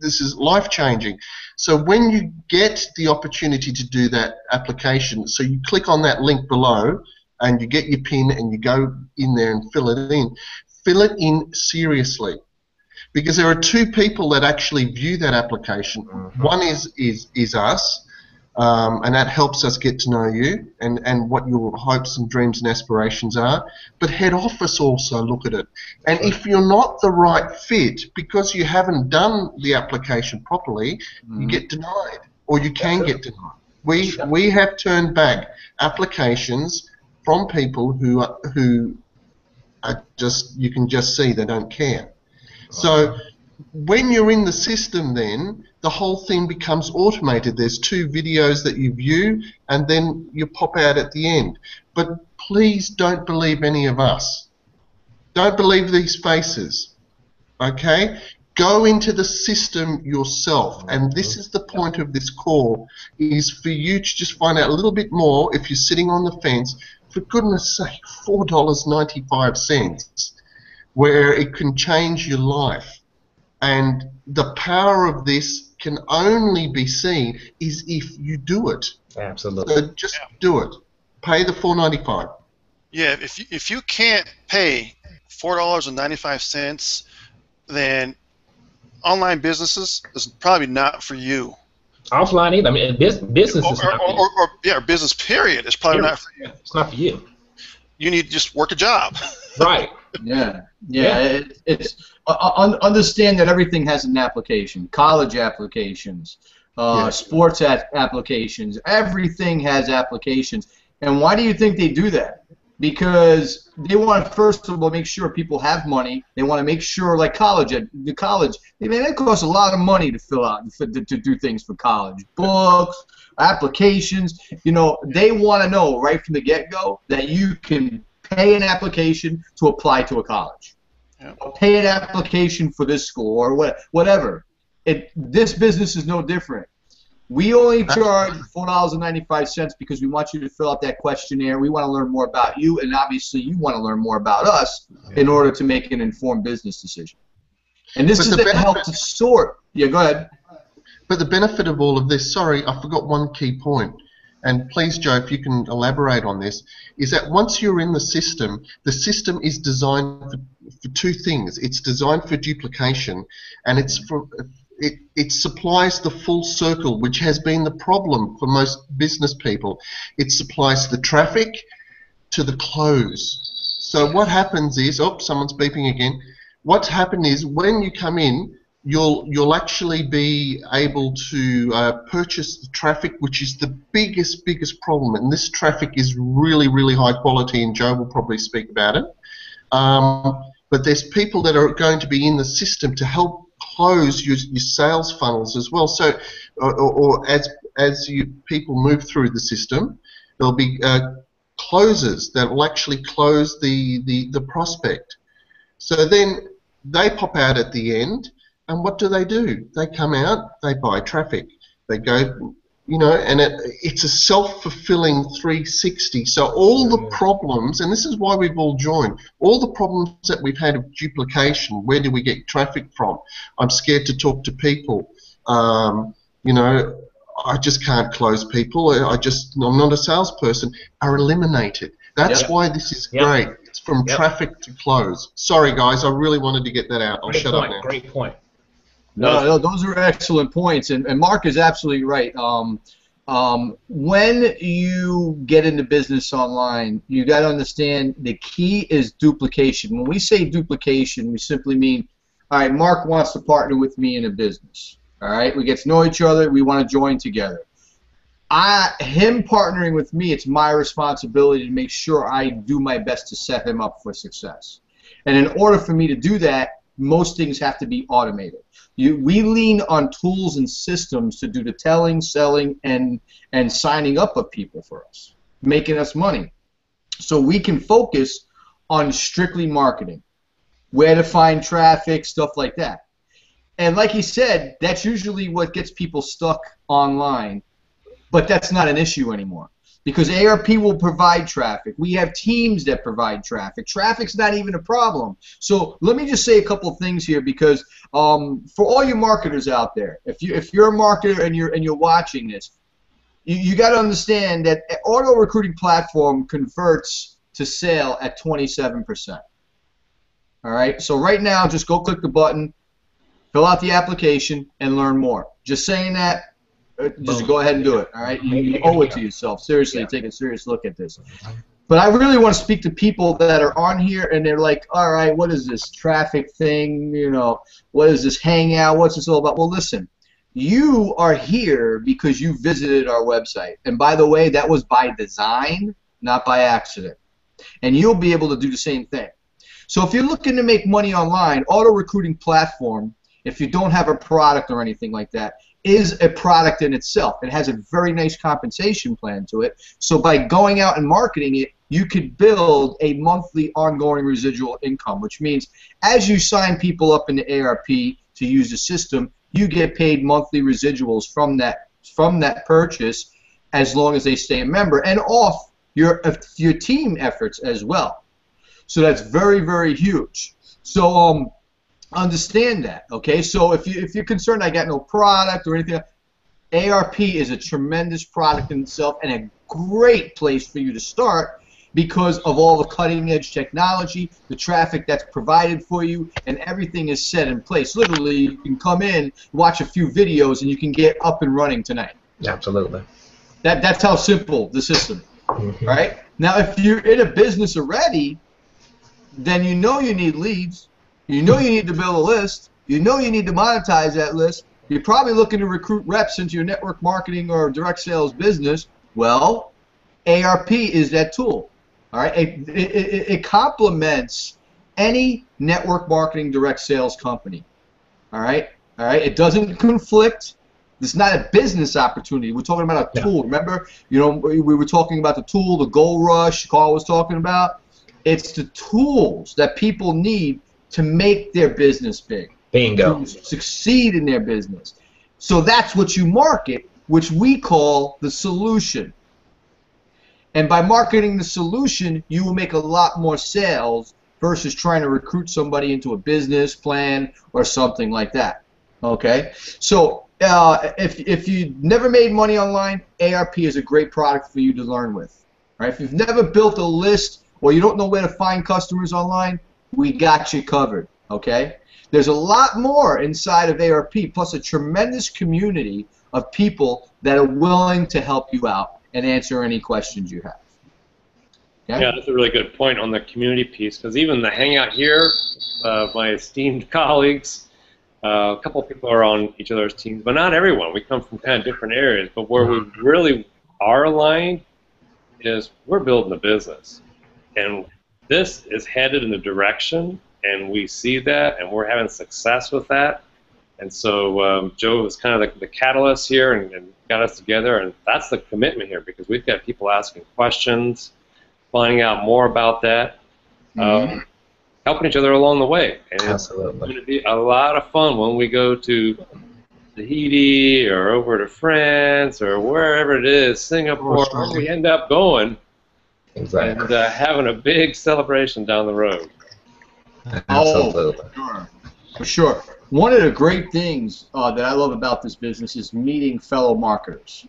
This is life-changing. So when you get the opportunity to do that application, so you click on that link below and you get your PIN and you go in there and fill it in. Fill it in seriously. Because there are two people that actually view that application. Mm-hmm. One is us, and that helps us get to know you and what your hopes and dreams and aspirations are. But head office also look at it. And if you're not the right fit, because you haven't done the application properly, you get denied, or you can get denied. We have turned back applications from people who are just, you can just see they don't care. So when you're in the system, then the whole thing becomes automated. There's 2 videos that you view, and then you pop out at the end. But please don't believe any of us. Don't believe these faces. Okay? Go into the system yourself. And this is the point of this call, is for you to just find out a little bit more. If you're sitting on the fence, for goodness sake, $4.95, where it can change your life. And the power of this can only be seen is if you do it. Absolutely. So just do it. Pay the $4.95. Yeah, if you can't pay $4.95, then online businesses is probably not for you. Offline either. I mean, business is not for you. Or business period is probably not for you. It's not for you. You need to just work a job. Right. Yeah. It's understand that everything has an application. College applications, sports applications. Everything has applications. And why do you think they do that? Because they want to, first of all, make sure people have money. They want to make sure, like college, it costs a lot of money to fill out, to do things for college. Books, applications. They want to know right from the get-go that you can pay an application to apply to a college. Yep. Pay an application for this school or whatever. This business is no different. We only charge $4.95 because we want you to fill out that questionnaire. We want to learn more about you, and obviously you want to learn more about us in order to make an informed business decision. And this is to help to sort. Yeah, go ahead. But the benefit of all of this, sorry, I forgot one key point. And please, Joe, if you can elaborate on this, is that once you're in the system is designed for 2 things. It's designed for duplication, and it's it supplies the full circle, which has been the problem for most business people. It supplies the traffic to the close. So what happens is, oh, someone's beeping again. What's happened is when you come in, you'll actually be able to purchase the traffic, which is the biggest problem. And this traffic is really, really high quality, and Joe will probably speak about it. But there's people that are going to be in the system to help close your sales funnels as well. So, or as people move through the system, there'll be closers that will actually close the prospect. So then they pop out at the end, and what do? They come out, they buy traffic, they go, and it's a self-fulfilling 360. So all the problems, and this is why we've all joined, all the problems that we've had of duplication, where do we get traffic from? I'm scared to talk to people. I just can't close people. I'm not a salesperson. Are eliminated. That's why this is great. It's from traffic to close. Sorry, guys. I really wanted to get that out. I'll shut up now. Great point. No, those are excellent points, and Mark is absolutely right. When you get into business online, you got to understand the key is duplication. When we say duplication, we simply mean, all right, Mark wants to partner with me in a business. All right, we get to know each other. We want to join together. Him partnering with me, it's my responsibility to make sure I do my best to set him up for success. And in order for me to do that, most things have to be automated. We lean on tools and systems to do the telling, selling, and signing up of people for us, making us money. So we can focus on strictly marketing, where to find traffic, stuff like that. And like he said, that's usually what gets people stuck online, but that's not an issue anymore because ARP will provide traffic. We have teams that provide traffic. Traffic's not even a problem. So let me just say a couple of things here because for all you marketers out there, if you're a marketer and you're watching this, you got to understand that auto recruiting platform converts to sale at 27%. All right, so right now just go click the button, fill out the application, and learn more. Just saying that, just go ahead and do it. All right, you owe it to yourself. Seriously, take a serious look at this. But I really want to speak to people that are on here and they're like, all right, what is this traffic thing? What is this hangout? What's this all about? Well, listen, you are here because you visited our website. And by the way, that was by design, not by accident. And you'll be able to do the same thing. So if you're looking to make money online, auto recruiting platform, if you don't have a product or anything like that, is a product in itself. It has a very nice compensation plan to it. So by going out and marketing it, you could build a monthly ongoing residual income, which means as you sign people up into ARP to use the system, you get paid monthly residuals from that purchase as long as they stay a member and off your team efforts as well. So that's very, very huge. So understand that, okay? So if you're concerned I got no product or anything, ARP is a tremendous product in itself and a great place for you to start because of all the cutting-edge technology, the traffic that's provided for you, and everything is set in place. Literally, you can come in, watch a few videos, and you can get up and running tonight. Absolutely. That's how simple the system is, right? Now, if you're in a business already, then you know you need leads. You know you need to build a list. You know you need to monetize that list. You're probably looking to recruit reps into your network marketing or direct sales business. Well, ARP is that tool. All right, it complements any network marketing direct sales company. All right. It doesn't conflict. It's not a business opportunity. We're talking about a tool. Remember, we were talking about the tool, the goal rush. Carl was talking about. It's the tools that people need to make their business big, Bingo. to succeed in their business. So that's what you market, which we call the solution. And by marketing the solution, you will make a lot more sales versus trying to recruit somebody into a business plan or something like that. Okay? So if you never made money online, ARP is a great product for you to learn with. Right? If you've never built a list or you don't know where to find customers online, we got you covered. Okay? There's a lot more inside of ARP, plus a tremendous community of people that are willing to help you out and answer any questions you have. Okay? Yeah, that's a really good point on the community piece, because even the hangout here, my esteemed colleagues, a couple of people are on each other's teams, but not everyone. We come from kind of different areas, but where we really are aligned is we're building a business. And this is headed in a direction, and we see that, and we're having success with that. And so Joe is kind of the catalyst here and got us together, and that's the commitment here, because we've got people asking questions, finding out more about that, helping each other along the way. And it's going to be a lot of fun when we go to Tahiti or over to France or wherever it is, Singapore, where we end up going. Exactly. And having a big celebration down the road. Absolutely. Oh, for sure. One of the great things that I love about this business is meeting fellow marketers.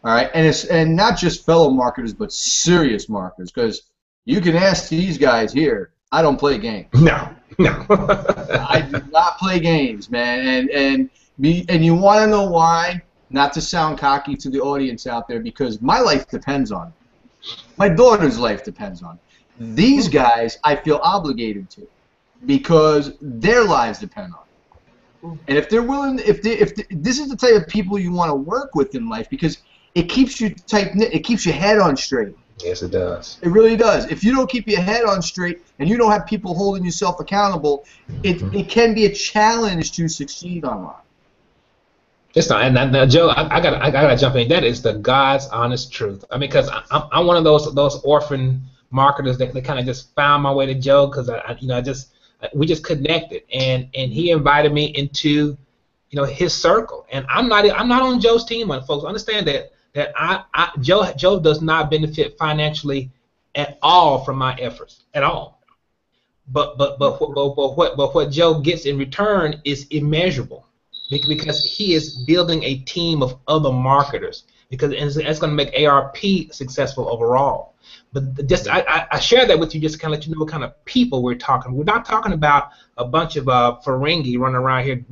All right, and not just fellow marketers, but serious marketers, because you can ask these guys here. I don't play games. No. I do not play games, man. And you want to know why? Not to sound cocky to the audience out there, because my life depends on it. My daughter's life depends on it. These guys, I feel obligated to, because their lives depend on it. And if they're willing, this is the type of people you want to work with in life, because it keeps you tight-knit. It keeps your head on straight. Yes, it does. It really does. If you don't keep your head on straight and you don't have people holding yourself accountable, it can be a challenge to succeed online. It's not, and now, Joe, I gotta jump in. That is the God's honest truth. I mean, because I'm one of those orphan marketers that kind of just found my way to Joe, because we just connected, and he invited me into his circle, and I'm not on Joe's team, folks. Understand that Joe does not benefit financially at all from my efforts at all. But what Joe gets in return is immeasurable, because he is building a team of other marketers, because it's going to make ARP successful overall. But just I share that with you just to kind of let you know what kind of people we're talking. We're not talking about a bunch of Ferengi running around here,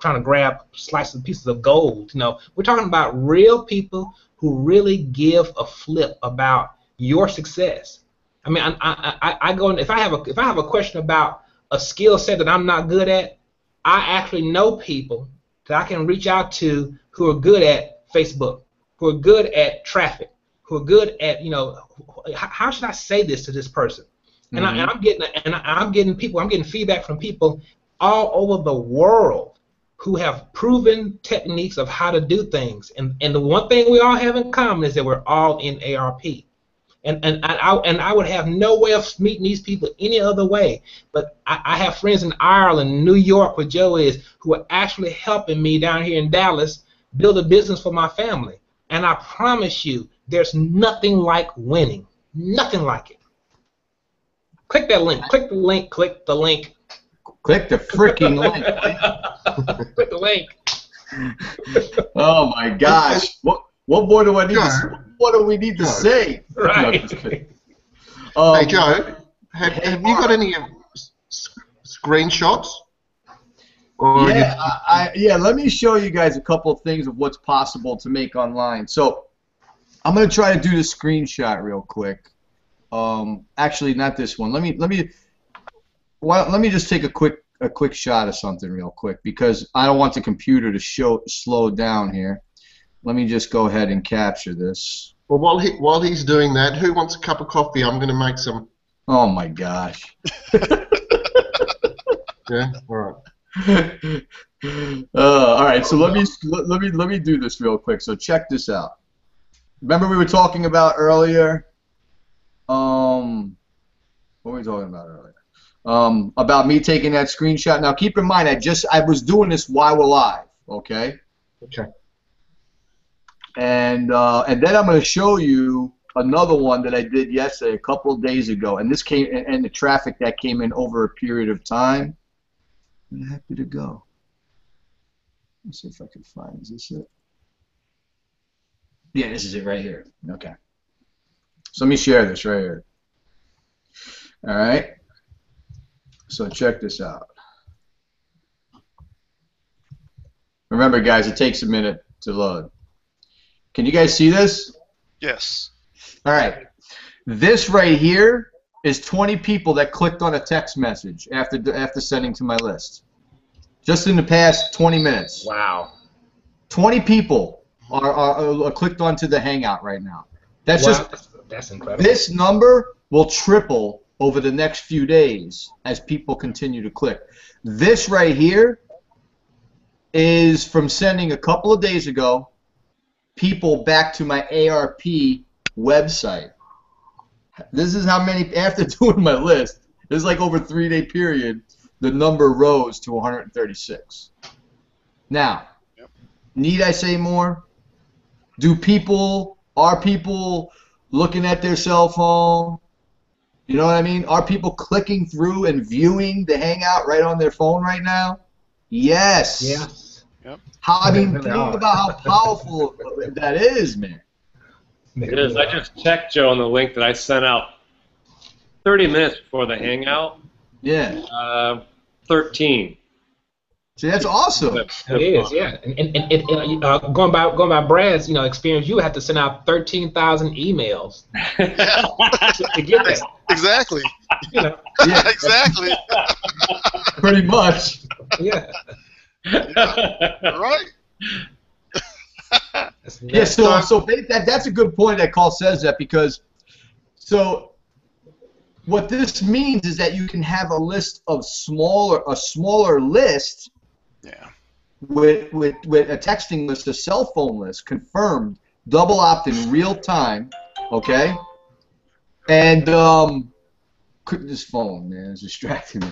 trying to grab pieces of gold. We're talking about real people who really give a flip about your success. I mean, I go, if I have a question about a skill set that I'm not good at, I actually know people that I can reach out to who are good at Facebook, who are good at traffic, who are good at, how should I say this to this person? And I'm getting feedback from people all over the world who have proven techniques of how to do things. And the one thing we all have in common is that we're all in ARP. And I would have no way of meeting these people any other way. But I have friends in Ireland, New York, where Joe is, who are actually helping me down here in Dallas build a business for my family. And I promise you, there's nothing like winning. Nothing like it. Click that link. Click the link. Click the link. Click the freaking link. Click the link. Oh my gosh! What more do I need? What do we need to say? Right. Hey Joe, have you got any screenshots? Or yeah. Let me show you guys a couple of things of what's possible to make online. So I'm gonna try to do the screenshot real quick. Actually, not this one. Let me just take a quick shot of something real quick, because I don't want the computer to slow down here. Let me just go ahead and capture this. Well, while he's doing that, who wants a cup of coffee? I'm going to make some. Oh my gosh. Yeah. All right. All right. So let me do this real quick. So check this out. Remember we were talking about earlier. What were we talking about earlier? About me taking that screenshot. Now keep in mind, I was doing this while we're live. Okay. Okay. And then I'm going to show you another one that I did yesterday, a couple of days ago, and this came, and the traffic that came in over a period of time. Where the heck did it go? Let's see if I can find. Is this it? Yeah, this is it right here. Okay. So let me share this right here. All right. So check this out. Remember, guys, it takes a minute to load. Can you guys see this? Yes. All right. This right here is 20 people that clicked on a text message after sending to my list. Just in the past 20 minutes. Wow. 20 people are clicked onto the Hangout right now. That's Wow, just that's incredible. this number will triple over the next few days as people continue to click. This right here is from sending a couple of days ago people back to my ARP website. This is how many, after doing my list, this is like over a 3-day period, the number rose to 136. Now, need I say more? Are people looking at their cell phone? You know what I mean? Are people clicking through and viewing the Hangout right on their phone right now? Yes. Yes. Yep. Think about how powerful that is, man. It is. I just checked, Joe, on the link that I sent out 30 minutes before the Hangout. Yeah. 13. See, that's awesome. It is, yeah. And going by Brad's experience, you have to send out 13,000 emails to get that. Exactly. Yeah. Exactly. Pretty much. Yeah. Right. Yeah. So that's a good point that Carl says that, because what this means is that you can have a list of a smaller list. Yeah. With a texting list, a cell phone list, confirmed, double opt in real time, okay? And this phone, man, is distracting me.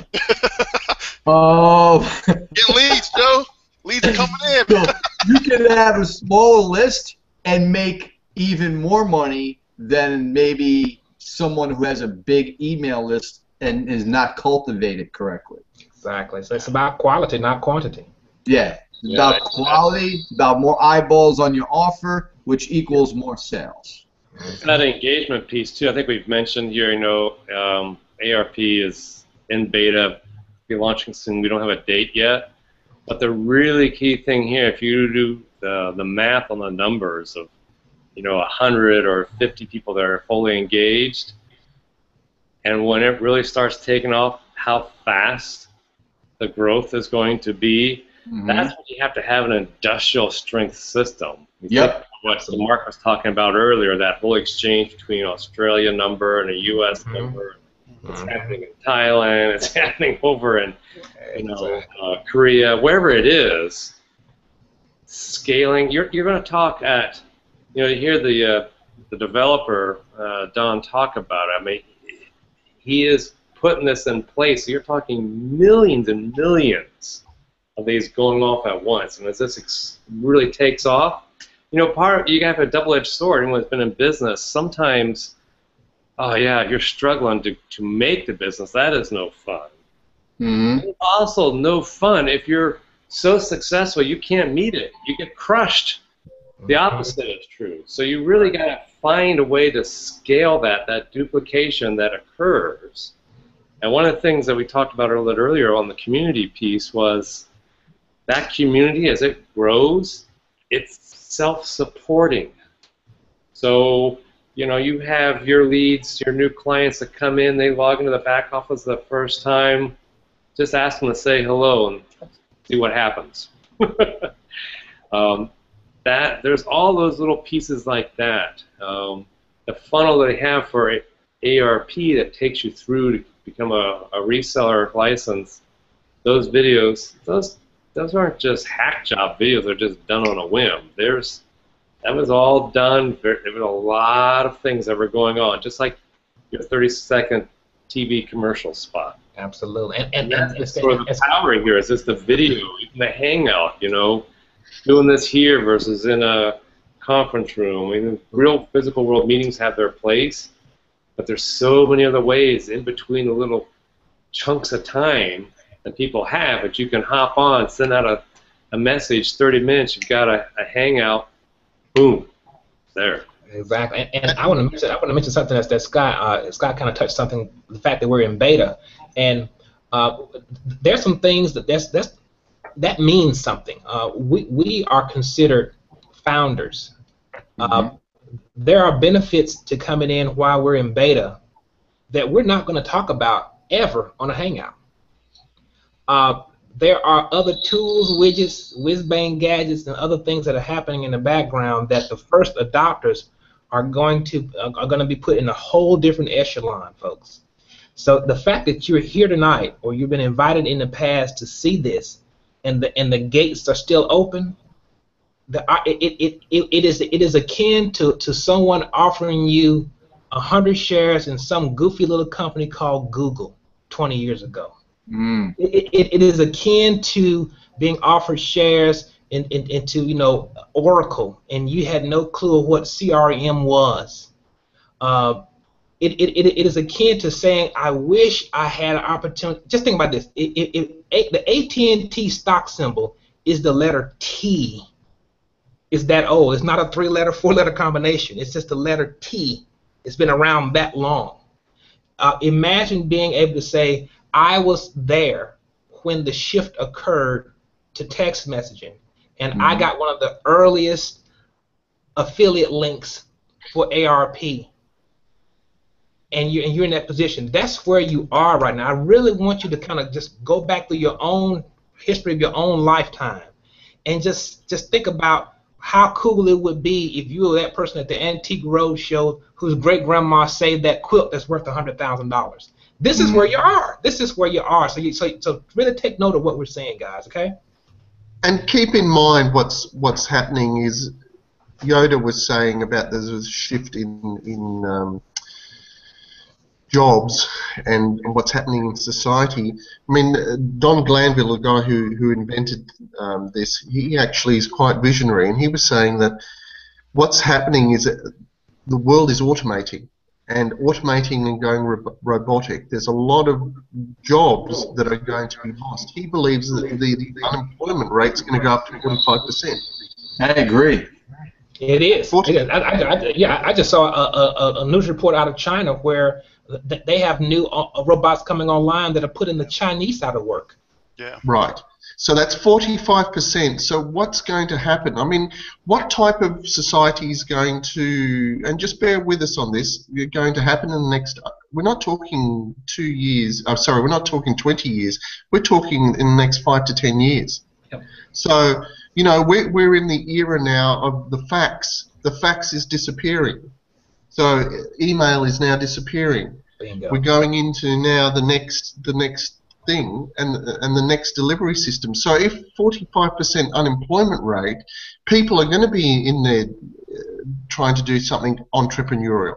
Get leads, Joe. Leads are coming in. So you can have a smaller list and make even more money than maybe someone who has a big email list and is not cultivated correctly. Exactly. So it's about quality, not quantity. Yeah. It's about quality, it's about more eyeballs on your offer, which equals more sales. That engagement piece, too, I think we've mentioned here, ARP is in beta, be launching soon. We don't have a date yet. But the really key thing here, if you do the math on the numbers of 100 or 50 people that are fully engaged, and when it really starts taking off, how fast the growth is going to be, that's when you have to have an industrial strength system. Yep. What Mark was talking about earlier, that whole exchange between an Australia number and a U.S. number. It's happening in Thailand. It's happening over in Korea, wherever it is. Scaling. You're going to talk at. You hear the developer Don talk about it. I mean, he is putting this in place. You're talking millions and millions of these going off at once, and as this really takes off, you have a double-edged sword. Anyone who's been in business, sometimes, you're struggling to make the business. That is no fun. It's also no fun if you're so successful you can't meet it. You get crushed. The opposite is true. So you really got to find a way to scale that duplication that occurs. And one of the things that we talked about a little bit earlier on the community piece was that community, as it grows, it's self-supporting. So, you have your leads, your new clients that come in, they log into the back office the first time, just ask them to say hello and see what happens. There's all those little pieces like that. The funnel that they have for ARP that takes you through to become a reseller license, those videos, those aren't just hack job videos. They're just done on a whim. That was all done. There was a lot of things that were going on, just like your 30-second TV commercial spot. Absolutely. And that's sort of the power here is just the video, the hangout, doing this here versus in a conference room. I mean, real physical world meetings have their place, but there's so many other ways in between the little chunks of time that people have that you can hop on, send out a message, 30 minutes, you've got a hangout, boom, there. Exactly, and I want to mention something that Scott kind of touched something, the fact that we're in beta, and there's some things that means something. We are considered founders. There are benefits to coming in while we're in beta that we're not going to talk about ever on a Hangout. There are other tools, widgets, whiz-bang gadgets, and other things that are happening in the background that the first adopters are going to be put in a whole different echelon, folks. So the fact that you're here tonight, or you've been invited in the past to see this, and the gates are still open, it is akin to someone offering you 100 shares in some goofy little company called Google 20 years ago. It is akin to being offered shares into Oracle, and you had no clue of what CRM was. It is akin to saying, I wish I had an opportunity. Just think about this. The AT&T stock symbol is the letter T. It's that old. It's not a 3-letter, 4-letter combination. It's just the letter T. It's been around that long. Imagine being able to say, I was there when the shift occurred to text messaging, and I got one of the earliest affiliate links for ARP. And you're in that position. That's where you are right now. I really want you to kind of just go back through your own history of your own lifetime, and just think about how cool it would be if you were that person at the Antique Roadshow whose great grandma saved that quilt that's worth $100,000. This is where you are. This is where you are. So really take note of what we're saying, guys. Okay. And keep in mind what's happening is Yoda was saying about there's a shift in jobs and what's happening in society. I mean, Don Glanville, the guy who invented this, he actually is quite visionary, and he was saying that what's happening is that the world is automating, and going robotic. There's a lot of jobs that are going to be lost. He believes that the unemployment rate is going to go up to 45%. I agree. It is. I just saw a news report out of China where they have new robots coming online that are putting the Chinese out of work. Yeah. Right. So that's 45%. So what's going to happen? I mean, what type of society is going to, and just bear with us on this, going to happen in the next, we're not talking 2 years, we're not talking 20 years, we're talking in the next 5 to 10 years. Yep. So, we're in the era now of the fax. The fax is disappearing. So email is now disappearing. Bingo. We're going into now the next thing and the next delivery system. So if 45% unemployment rate, people are going to be in there trying to do something entrepreneurial.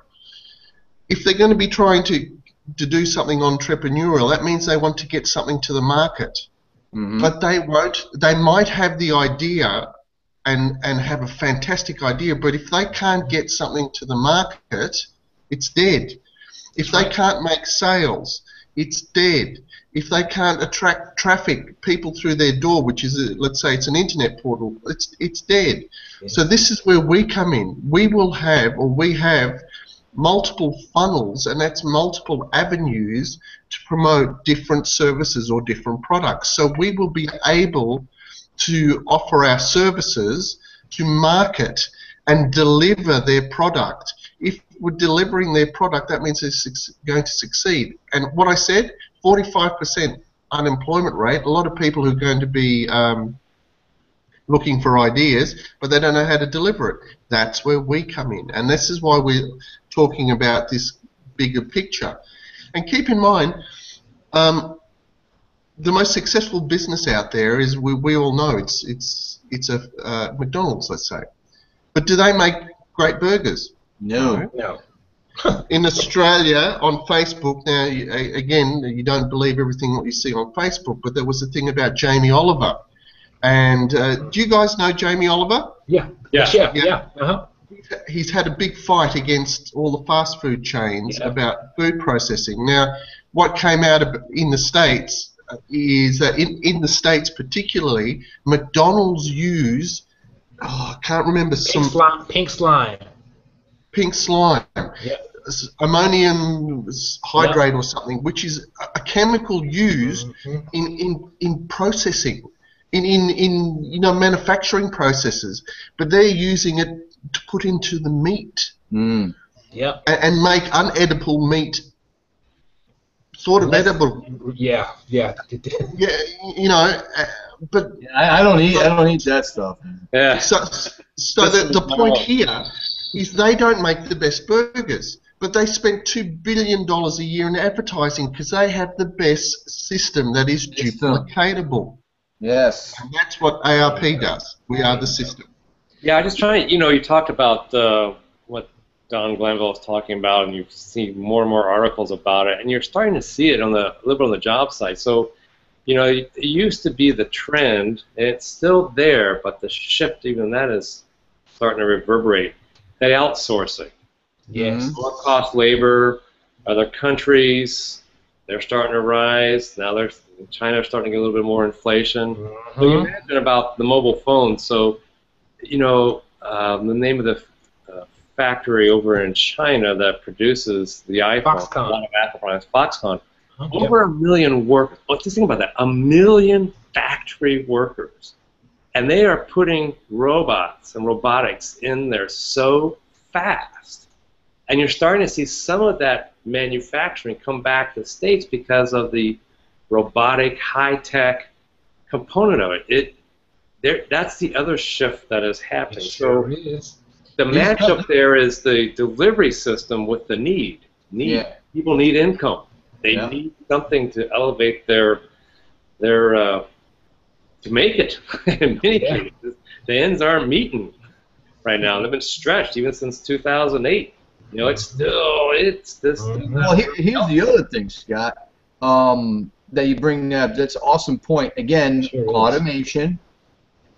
If they're going to be trying to do something entrepreneurial, that means they want to get something to the market. But they won't. They might have the idea and have a fantastic idea, but if they can't get something to the market, it's dead. If they can't make sales, it's dead. If they can't attract traffic, people through their door, which is, let's say it's an internet portal, it's dead. Yeah. So this is where we come in. We have multiple funnels, and that's multiple avenues to promote different services or different products. So we will be able to offer our services to market and deliver their product. If we're delivering their product, that means it's going to succeed. And what I said, 45% unemployment rate, a lot of people who are going to be looking for ideas, but they don't know how to deliver it. That's where we come in. And this is why we're talking about this bigger picture. And keep in mind, the most successful business out there is, we all know, it's a McDonald's, let's say. But do they make great burgers? No. In Australia, on Facebook, now, again, you don't believe everything what you see on Facebook, but there was a thing about Jamie Oliver. And do you guys know Jamie Oliver? Yeah. Uh-huh. He's had a big fight against all the fast food chains about food processing. Now, what came out in the States is that in the States particularly, McDonald's use, I can't remember, pink slime. Pink slime. Yeah. Ammonium hydrate or something, which is a chemical used in processing. in manufacturing processes, but they're using it to put into the meat. Yep. And make unedible meat sort of edible. Yeah. Yeah, but I don't eat that stuff. Yeah. so the point here is they don't make the best burgers, but they spend $2 billion a year in advertising because they have the best system that is duplicatable. Yes. And that's what ARP does. We are the system. Yeah, I just trying. You talked about what Don Glanville was talking about, and you see more and more articles about it, and you're starting to see it on the job site. So, it used to be the trend, and it's still there, but the shift, even that, is starting to reverberate. That outsourcing. Yes. Low-cost labor. Other countries, they're starting to rise. Now China's starting to get a little bit more inflation. So you imagine about the mobile phone. So, the name of the factory over in China that produces the iPhone, Foxconn. a lot of Apple products, Foxconn, over 1 million workers. Just think about that, 1 million factory workers. And they are putting robots and robotics in there so fast. And you're starting to see some of that manufacturing come back to the States because of the robotic, high-tech component of it. That's the other shift that is happening. Sure is. The matchup there is the delivery system with the need. People need income. They need something to elevate their to make it. In many cases, the ends aren't meeting right now. They've been stretched even since 2008. It's this. Well, here's the other thing, Scott, that you bring up. That's an awesome point. Again, automation.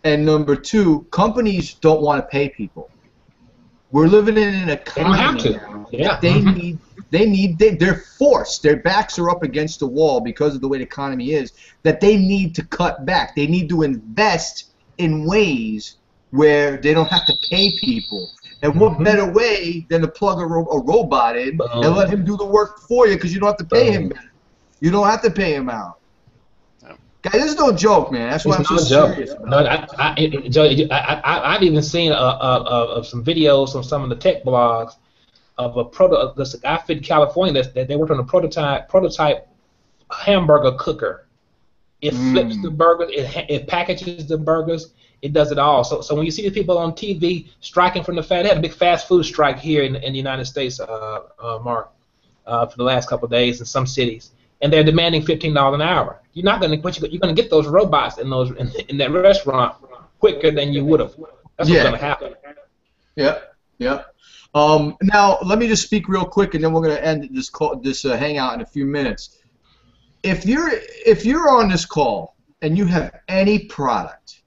And number two, companies don't want to pay people. We're living in an economy now. Yeah. They're forced. Their backs are up against the wall because of the way the economy is, that they need to cut back. They need to invest in ways where they don't have to pay people. And what better way than to plug a robot in and let him do the work for you, because you don't have to pay him better. You don't have to pay him out. Guys, this is no joke, man. That's why I'm so serious about it. I've even seen some videos on some of the tech blogs of this outfit in California that they worked on a prototype hamburger cooker. It flips the burgers, it packages the burgers, it does it all. So when you see the people on TV striking from the they had a big fast food strike here in the United States, Mark, for the last couple of days in some cities, and they're demanding $15 an hour. You're not going to, you're going to get those robots in that restaurant quicker than you would have. That's what's going to happen. Yeah. Now let me just speak real quick, and then we're going to end this hangout in a few minutes. If you're on this call and you have any product,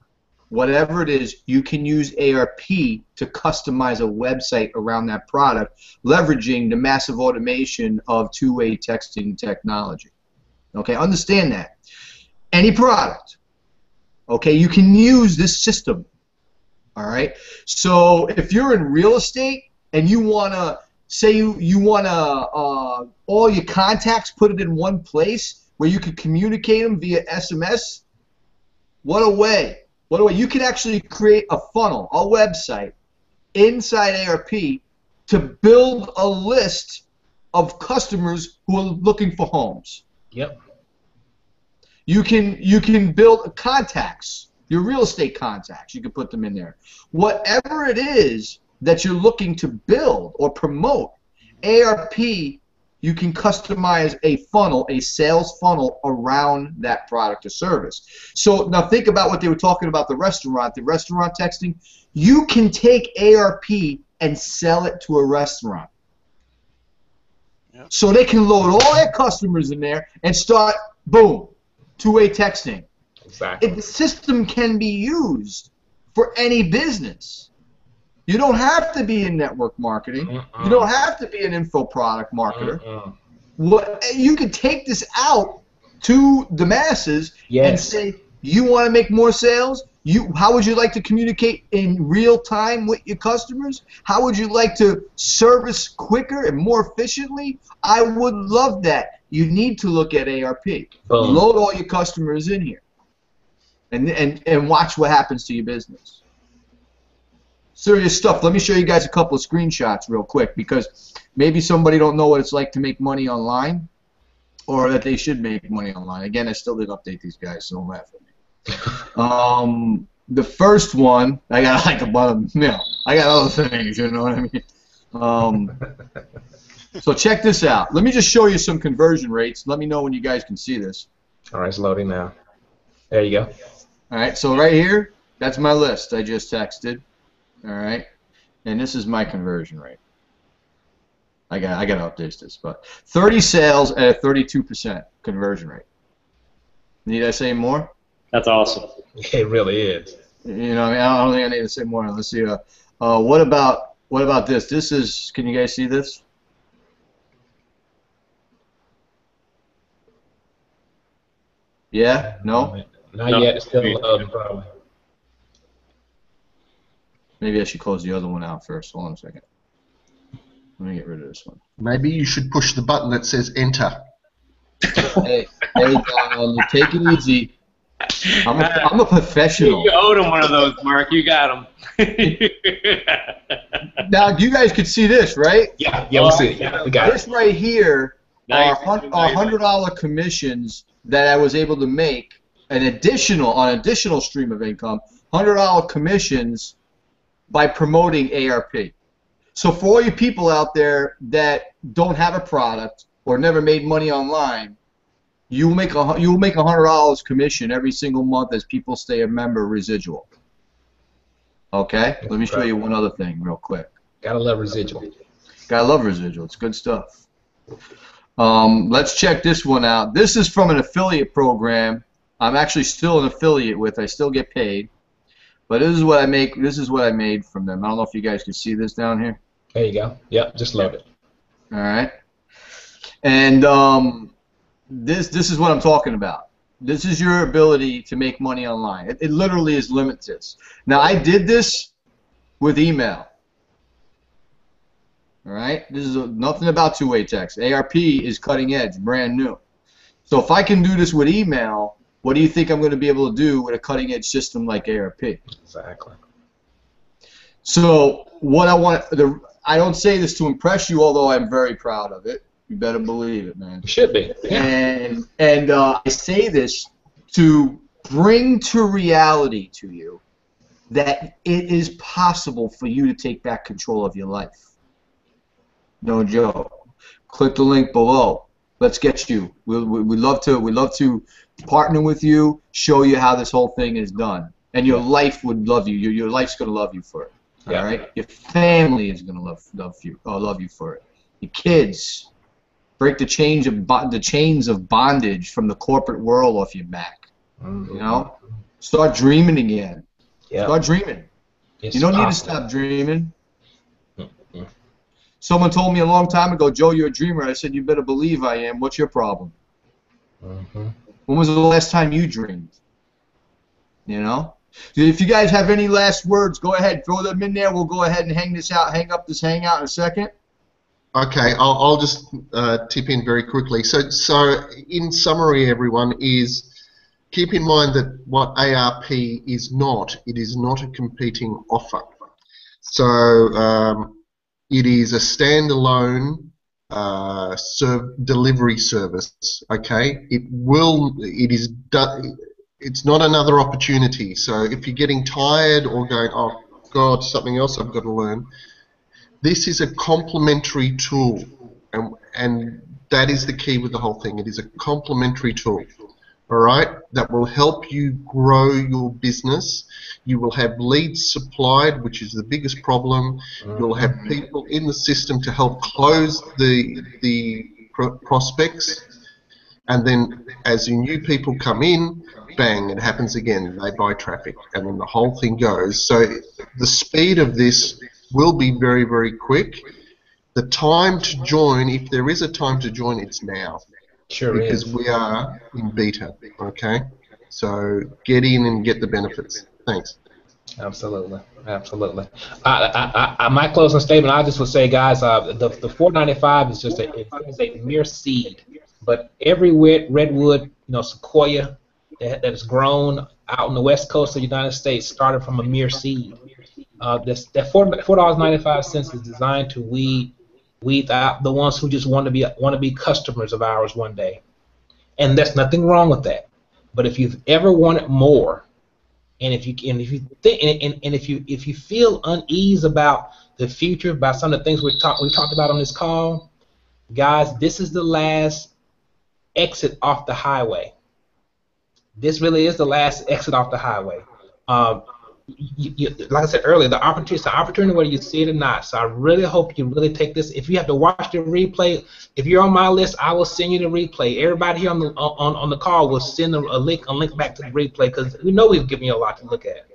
whatever it is, you can use ARP to customize a website around that product, leveraging the massive automation of two-way texting technology. Okay, understand that. Any product, okay, you can use this system. All right. So if you're in real estate and you want to say you want to all your contacts, put it in one place where you can communicate them via SMS, what a way. You can actually create a funnel, a website inside ARP to build a list of customers who are looking for homes. Yep. You can build contacts, your real estate contacts. You can put them in there. Whatever it is that you're looking to build or promote, ARP, you can customize a funnel, a sales funnel around that product or service. So now think about what they were talking about, the restaurant texting. You can take ARP and sell it to a restaurant. Yep. So they can load all their customers in there and start, boom, two-way texting. Exactly. The system can be used for any business. You don't have to be in network marketing. You don't have to be an info product marketer. You can take this out to the masses and say, you want to make more sales? How would you like to communicate in real time with your customers? How would you like to service quicker and more efficiently? I would love that. You need to look at ARP. Load all your customers in here. and watch what happens to your business. Serious stuff. Let me show you guys a couple of screenshots real quick, because maybe somebody don't know what it's like to make money online, or that they should make money online. Again, I still didn't update these guys, so don't laugh at me. The first one, I got like I got other things, you know what I mean? So check this out. Let me just show you some conversion rates. Let me know when you guys can see this. All right, it's loading now. There you go. All right, so right here, that's my list I just texted. All right, and this is my conversion rate. I got to update this, but 30 sales at a 32% conversion rate. Need I say more? That's awesome. It really is. You know, I don't think I need to say more. Let's see. What about this? This is. Can you guys see this? Yeah? No? Not yet. It's still loading, probably. Maybe I should close the other one out first. Hold on a second. Let me get rid of this one. Maybe you should push the button that says enter. Hey, Don, you take it easy. I'm a professional. You owed him one of those, Mark. You got him. Now, you guys could see this, right? Yeah, we see it. Yeah, we got it. This right here are $100 commissions that I was able to make an additional stream of income, $100 commissions by promoting ARP. So for all you people out there that don't have a product or never made money online, you will make $100 commission every single month as people stay a member residual. Okay? Let me show you one other thing real quick. Gotta love residual. Gotta love residual. It's good stuff. Let's check this one out. This is from an affiliate program. I'm actually still an affiliate with. I still get paid. But this is what I make. This is what I made from them. I don't know if you guys can see this down here. There you go. Yep, just load it. All right. And this is what I'm talking about. This is your ability to make money online. It literally is limitless. Now, I did this with email. All right. This is nothing about two-way text. ARP is cutting edge, brand new. So if I can do this with email, what do you think I'm going to be able to do with a cutting edge system like ARP? Exactly. So what I don't say this to impress you, although I'm very proud of it. You better believe it, man. You should be. Yeah. And I say this to bring to reality to you that it is possible for you to take back control of your life. No joke. Click the link below. Let's get you. We'd love to partner with you, show you how this whole thing is done, and your life would love you. Your life's gonna love you for it. Yeah. All right. Your family is gonna love you for it. Your kids. Break the chains of bondage from the corporate world off your back. Mm-hmm. You know, start dreaming again. Yeah. Start dreaming. It's you don't need to possible. stop dreaming. Mm-hmm. Someone told me a long time ago, Joe, you're a dreamer. I said, you better believe I am. What's your problem? Mm-hmm. When was the last time you dreamed? You know? If you guys have any last words, go ahead. Throw them in there. We'll go ahead and hang up this hangout in a second. Okay, I'll just tip in very quickly. So in summary, everyone, is keep in mind that what ARP is not, it is not a competing offer. So it is a standalone delivery service. Okay, it's not another opportunity. So if you're getting tired or going, oh God, something else I've got to learn. This is a complementary tool, and that is the key with the whole thing. It is a complementary tool, all right, that will help you grow your business. You will have leads supplied, which is the biggest problem. You'll have people in the system to help close the prospects, and then as your new people come in, bang, it happens again. They buy traffic, and then the whole thing goes. So the speed of this will be very, very quick. The time to join, if there is a time to join, it's now. Sure because is. we are in beta, okay? So get in and get the benefits. Thanks. Absolutely, absolutely. My closing statement, I just would say, guys, the $4.95 is just a mere seed, but every redwood, sequoia that has grown out on the west coast of the United States started from a mere seed. That $4.95 is designed to weed out the ones who just want to be customers of ours one day, and there's nothing wrong with that. But if you've ever wanted more, and if you feel unease about the future, about some of the things we talked about on this call, guys, this is the last exit off the highway. This really is the last exit off the highway. Like I said earlier, the opportunity whether you see it or not. So I really hope you really take this. If you have to watch the replay, if you're on my list, I will send you the replay. Everybody here on the call will send a link back to the replay, because we know we've given you a lot to look at.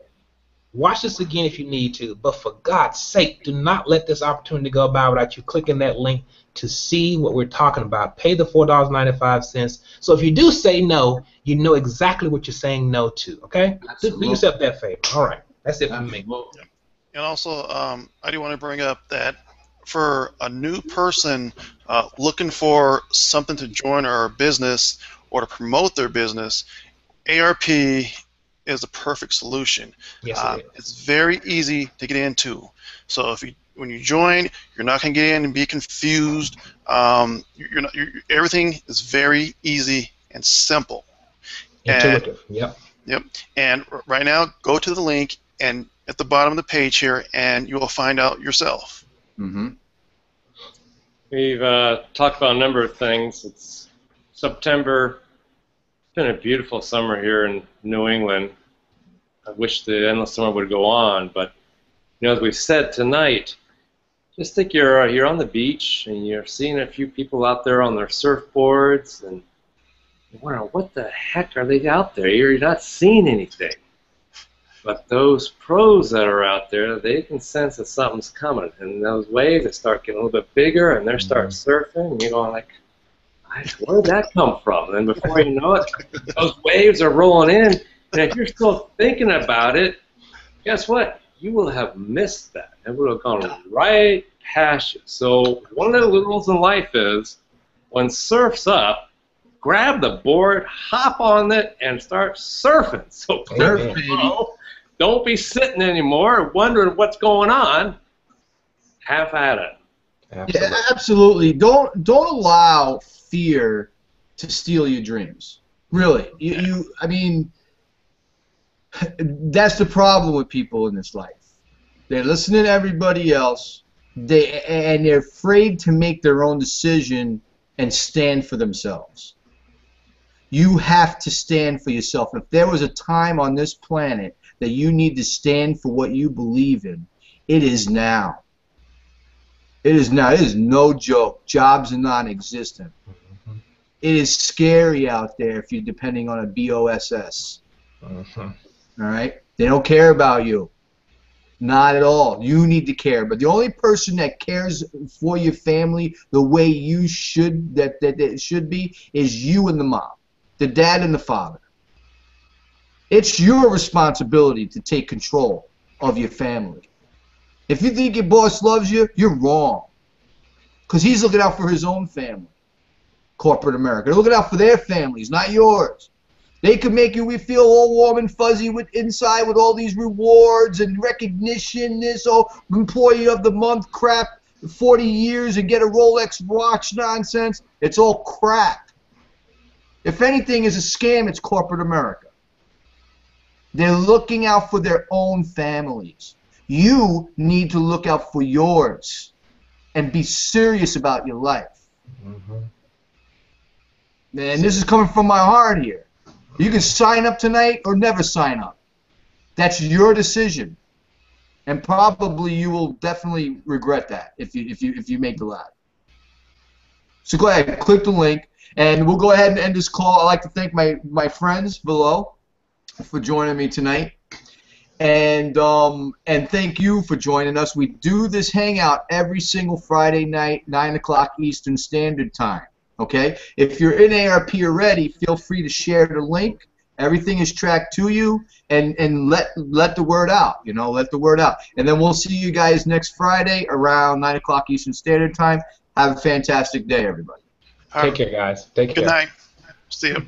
Watch this again if you need to, but for God's sake, do not let this opportunity go by without you clicking that link to see what we're talking about. Pay the $4.95. So if you do say no, you know exactly what you're saying no to, okay? Do yourself that favor. All right, that's it for me. And also, I do want to bring up that for a new person looking for something to join our business or to promote their business, ARP is a perfect solution. Yes, it is. It's very easy to get into. So when you join, you're not going to get in and be confused. Everything is very easy and simple. Intuitive. Yep. And right now, go to the link and at the bottom of the page here, and you will find out yourself. Mm-hmm. We've talked about a number of things. It's September. It's been a beautiful summer here in New England. I wish the endless summer would go on, but as we've said tonight, just think you're on the beach and you're seeing a few people out there on their surfboards, and you're wondering, what the heck are they out there? You're not seeing anything. But those pros that are out there, they can sense that something's coming, and those waves, they start getting a little bit bigger, and they start surfing, and you're going like, where did that come from? And before you know it, those waves are rolling in, and if you're still thinking about it, guess what? You will have missed that. It would have gone right past you. So one of the rules in life is, when surf's up, grab the board, hop on it, and start surfing. So don't be sitting anymore wondering what's going on. Have at it. Absolutely. Yeah, absolutely. Don't allow fear to steal your dreams. Really. I mean, that's the problem with people in this life. They're listening to everybody else, and they're afraid to make their own decision and stand for themselves. You have to stand for yourself. If there was a time on this planet that you need to stand for what you believe in, it is now. It is now. It is no joke. Jobs are non-existent. It is scary out there if you're depending on a BOSS. All right? They don't care about you. Not at all. You need to care. But the only person that cares for your family the way you should, that it should be, is you and the mom, the dad and the father. It's your responsibility to take control of your family. If you think your boss loves you, you're wrong. Because he's looking out for his own family. Corporate America. They're looking out for their families, not yours. They could make you feel all warm and fuzzy inside with all these rewards and recognition, this employee of the month crap, 40 years and get a Rolex watch nonsense. It's all crap. If anything is a scam, it's corporate America. They're looking out for their own families. You need to look out for yours and be serious about your life. And this is coming from my heart here. You can sign up tonight or never sign up. That's your decision. And probably you will definitely regret that if you make the lab. So go ahead, click the link, and we'll go ahead and end this call. I'd like to thank my friends below for joining me tonight. And thank you for joining us. We do this hangout every single Friday night, 9 o'clock Eastern Standard Time. Okay? If you're in ARP already, feel free to share the link. Everything is tracked to you, and let the word out. Let the word out. And then we'll see you guys next Friday around 9 o'clock Eastern Standard Time. Have a fantastic day, everybody. Take care, guys. Take care. Good night. See you.